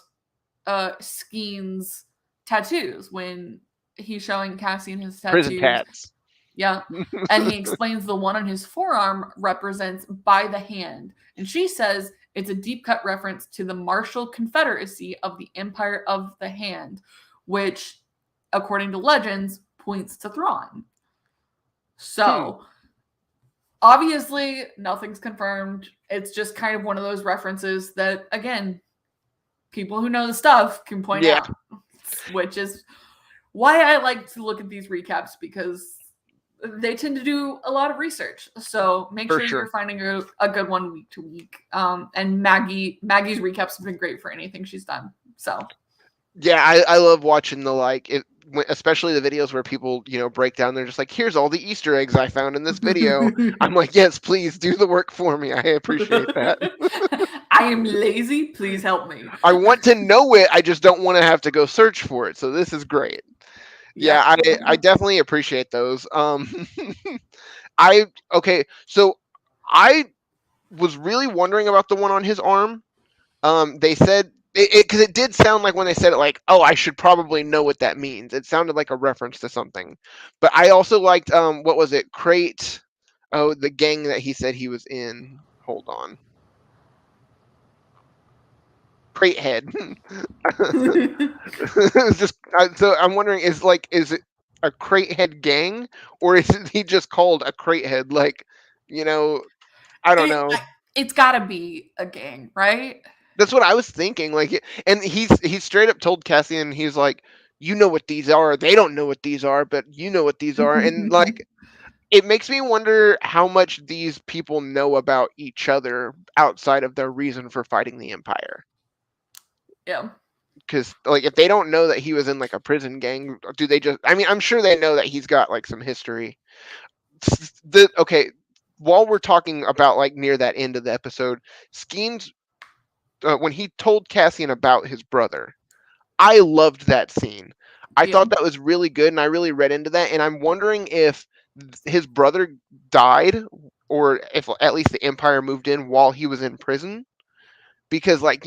Skeen's tattoos when he's showing Cassian his Prison tattoos. tats. Yeah. And he explains the one on his forearm represents by the hand. And she says it's a deep cut reference to the Martial Confederacy of the Empire of the Hand, which, according to legends, points to Thrawn. So, obviously, nothing's confirmed. It's just kind of one of those references that, again, people who know the stuff can point out, which is why I like to look at these recaps, because they tend to do a lot of research. So make sure you're finding a good one week to week. And Maggie's recaps have been great for anything she's done. So yeah, I love watching especially the videos where people break down. They're just like, here's all the Easter eggs I found in this video. I'm like, yes, please do the work for me. I appreciate that. I am lazy. Please help me. I want to know it. I just don't want to have to go search for it. So this is great. Yeah, I definitely appreciate those. So I was really wondering about the one on his arm. They said because it did sound like when they said it, like, oh, I should probably know what that means. It sounded like a reference to something. But I also liked what was it? Crate. Oh, the gang that he said he was in. Hold on. Crate head. Just so I'm wondering, is it a crate head gang, or is he just called a crate head? Like, I don't know. It's got to be a gang, right? That's what I was thinking. Like, and he's straight up told Cassian, he's like, you know what these are. They don't know what these are, but you know what these are. And like, it makes me wonder how much these people know about each other outside of their reason for fighting the Empire. Yeah. Because like, if they don't know that he was in like a prison gang, do they just? I mean, I'm sure they know that he's got like some history. Okay, while we're talking about like near that end of the episode, Skeen's when he told Cassian about his brother, I loved that scene. I thought that was really good, and I really read into that. And I'm wondering if his brother died, or if at least the Empire moved in while he was in prison. Because, like,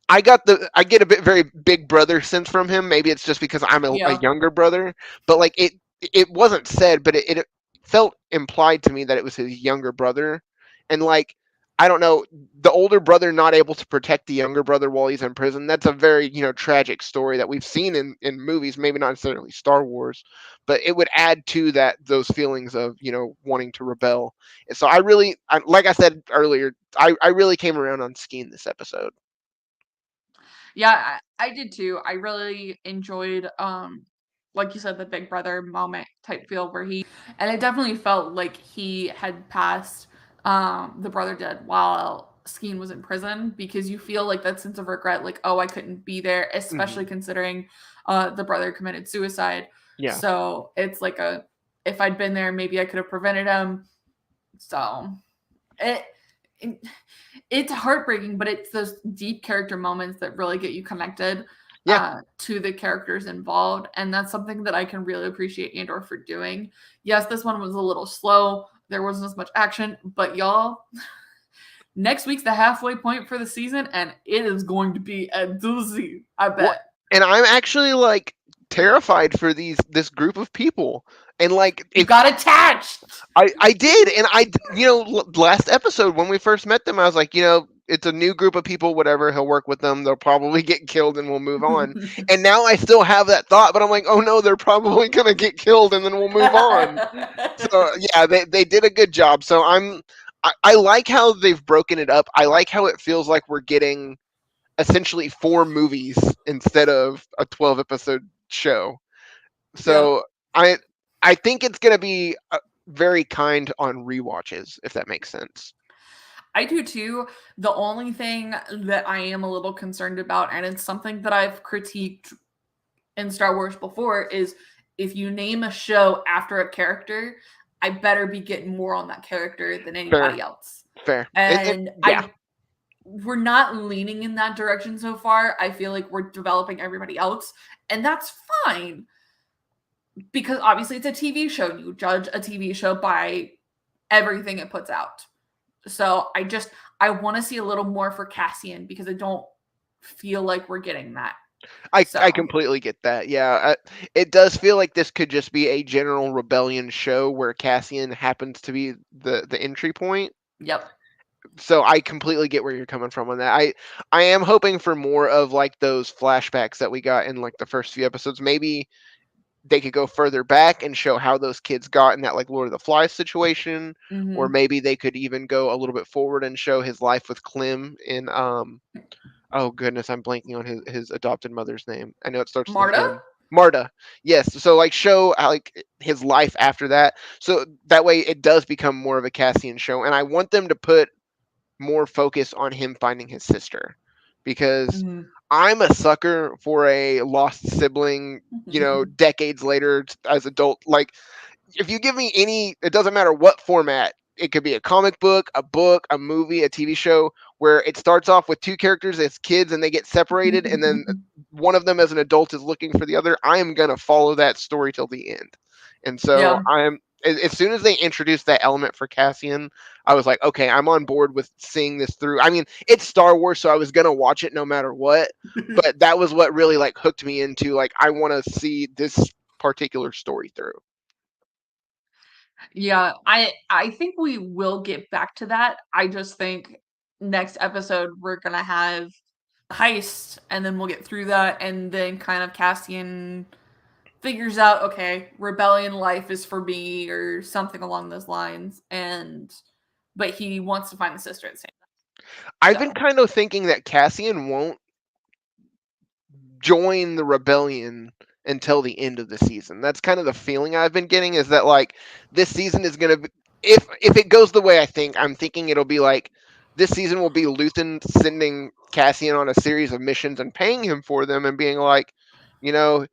I get a very big brother sense from him. Maybe it's just because I'm a younger brother, but like it wasn't said, but it felt implied to me that it was his younger brother, and like I don't know, the older brother not able to protect the younger brother while he's in prison. That's a very, tragic story that we've seen in movies, maybe not necessarily Star Wars, but it would add to that those feelings of, wanting to rebel. And so like I said earlier, I really came around on Skeen this episode. Yeah, I did too. I really enjoyed, like you said, the Big Brother moment type feel where and it definitely felt like he had passed, the brother did while Skeen was in prison because you feel like that sense of regret, like, oh, I couldn't be there, especially Hmm. considering, the brother committed suicide. Yeah. So it's like if I'd been there, maybe I could have prevented him. So it, it it's heartbreaking, but it's those deep character moments that really get you connected Yeah. to the characters involved, and that's something that I can really appreciate Andor for doing. Yes, this one was a little slow. There wasn't as much action, but y'all, next week's the halfway point for the season, and it is going to be a doozy. I Well, bet. and I'm actually like terrified for this group of people. And like You if got attached. I did, and last episode when we first met them, I was like, it's a new group of people, whatever. He'll work with them. They'll probably get killed, and we'll move on. And now I still have that thought, but I'm like, oh no, they're probably gonna get killed, and then we'll move on. So yeah, they did a good job. So I like how they've broken it up. I like how it feels like we're getting essentially 4 movies instead of a 12 episode show. Yep. So I think it's gonna be very kind on rewatches, if that makes sense. I do too. The only thing that I am a little concerned about, and it's something that I've critiqued in Star Wars before, is if you name a show after a character, I better be getting more on that character than Fair, anybody else. fair. And Yeah, we're not leaning in that direction so far. I feel like we're developing everybody else, and that's fine because obviously it's a TV show. You judge a TV show by everything it puts out. So I want to see a little more for Cassian because I don't feel like we're getting that. I So, completely get that. Yeah, it does feel like this could just be a general rebellion show where Cassian happens to be the entry point. yep. So I completely get where you're coming from on that. I am hoping for more of like those flashbacks that we got in like the first few episodes. Maybe they could go further back and show how those kids got in that like Lord of the Flies situation, or Hmm. maybe they could even go a little bit forward and show his life with Clem in oh goodness, I'm blanking on his adopted mother's name. I know it starts with an Marta? M. Marta. Yes. So like show like his life after that. So that way it does become more of a Cassian show. And I want them to put more focus on him finding his sister because Hmm. I'm a sucker for a lost sibling, decades later as adult. Like if you give me any, it doesn't matter what format. It could be a comic book, a movie, a TV show, where it starts off with 2 characters as kids and they get separated, and then one of them as an adult is looking for the other. I am gonna follow that story till the end. And so Yeah. as soon as they introduced that element for Cassian, I was like, okay, I'm on board with seeing this through. I mean, it's Star Wars, so I was gonna watch it no matter what. But that was what really like hooked me into like I want to see this particular story through. Yeah, I think we will get back to that. I just think next episode we're gonna have heist, and then we'll get through that, and then kind of Cassian figures out, okay, rebellion life is for me, or something along those lines, and but he wants to find the sister at the same I've been time. kind of thinking that Cassian won't join the rebellion until the end of the season. That's kind of the feeling I've been getting is that like this season is going to be if it goes the way I think, I'm thinking it'll be like this season will be Luthen sending Cassian on a series of missions and paying him for them and being like, you know,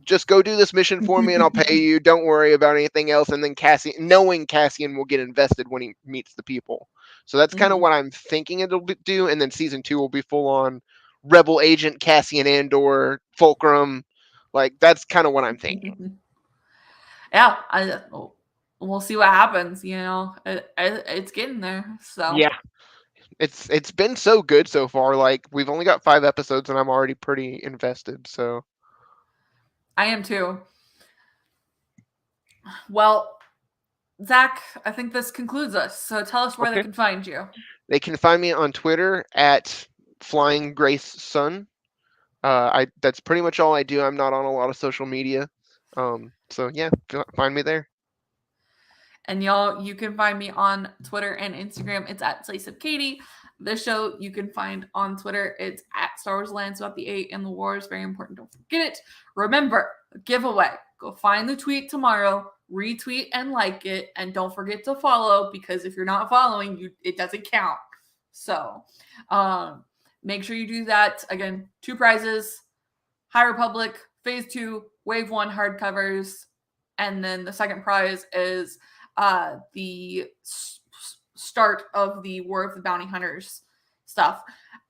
just go do this mission for me and I'll pay you. Don't worry about anything else. And then knowing Cassian will get invested when he meets the people. So that's kind of Mhm. what I'm thinking it'll do. And then season 2 will be full on Rebel Agent Cassian Andor, Fulcrum. Like that's kind of what I'm thinking. Yeah, we'll see what happens. It's getting there. So Yeah, it's been so good so far. Like we've only got 5 episodes and I'm already pretty invested. So I am too. Well, Zach, I think this concludes us. So tell us where they okay. can find you. They can find me on Twitter at Flying Grace Sun. That's pretty much all I do. I'm not on a lot of social media. So yeah, find me there. And y'all, you can find me on Twitter and Instagram. It's at Slice of Katie. The show you can find on Twitter. It's at Star Wars Lands about the 8 and the Wars. Very important. Don't forget it. Remember, giveaway. Go find the tweet tomorrow, retweet and like it, and don't forget to follow, because if you're not following, it doesn't count. So make sure you do that. Again, 2 prizes: High Republic Phase 2 Wave 1 hardcovers, and then the second prize is the start of the War of the Bounty Hunters stuff.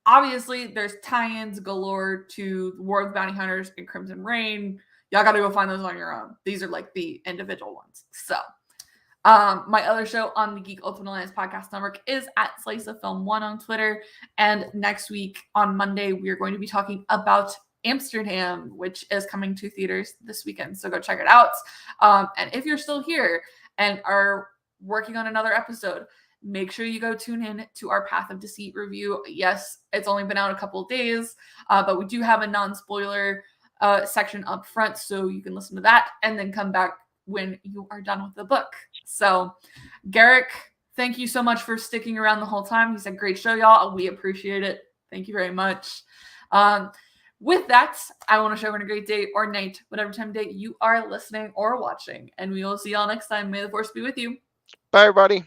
Obviously, there's tie-ins galore to War of the Bounty Hunters and Crimson Reign. Y'all got to go find those on your own. These are like the individual ones. So, my other show on the Geek Ultimate Alliance Podcast Network is at Slice of Film 1 on Twitter. And next week on Monday, we are going to be talking about Amsterdam, which is coming to theaters this weekend. So go check it out. And if you're still here and are working on another episode, make sure you go tune in to our Path of Deceit review. Yes, it's only been out a couple of days, but we do have a non-spoiler section up front, so you can listen to that and then come back when you are done with the book. So, Garrick, thank you so much for sticking around the whole time. He said, great show, y'all. We appreciate it. Thank you very much. With that, I want to show you a great day or night, whatever time of day you are listening or watching. And we will see y'all next time. May the Force be with you. Bye, everybody.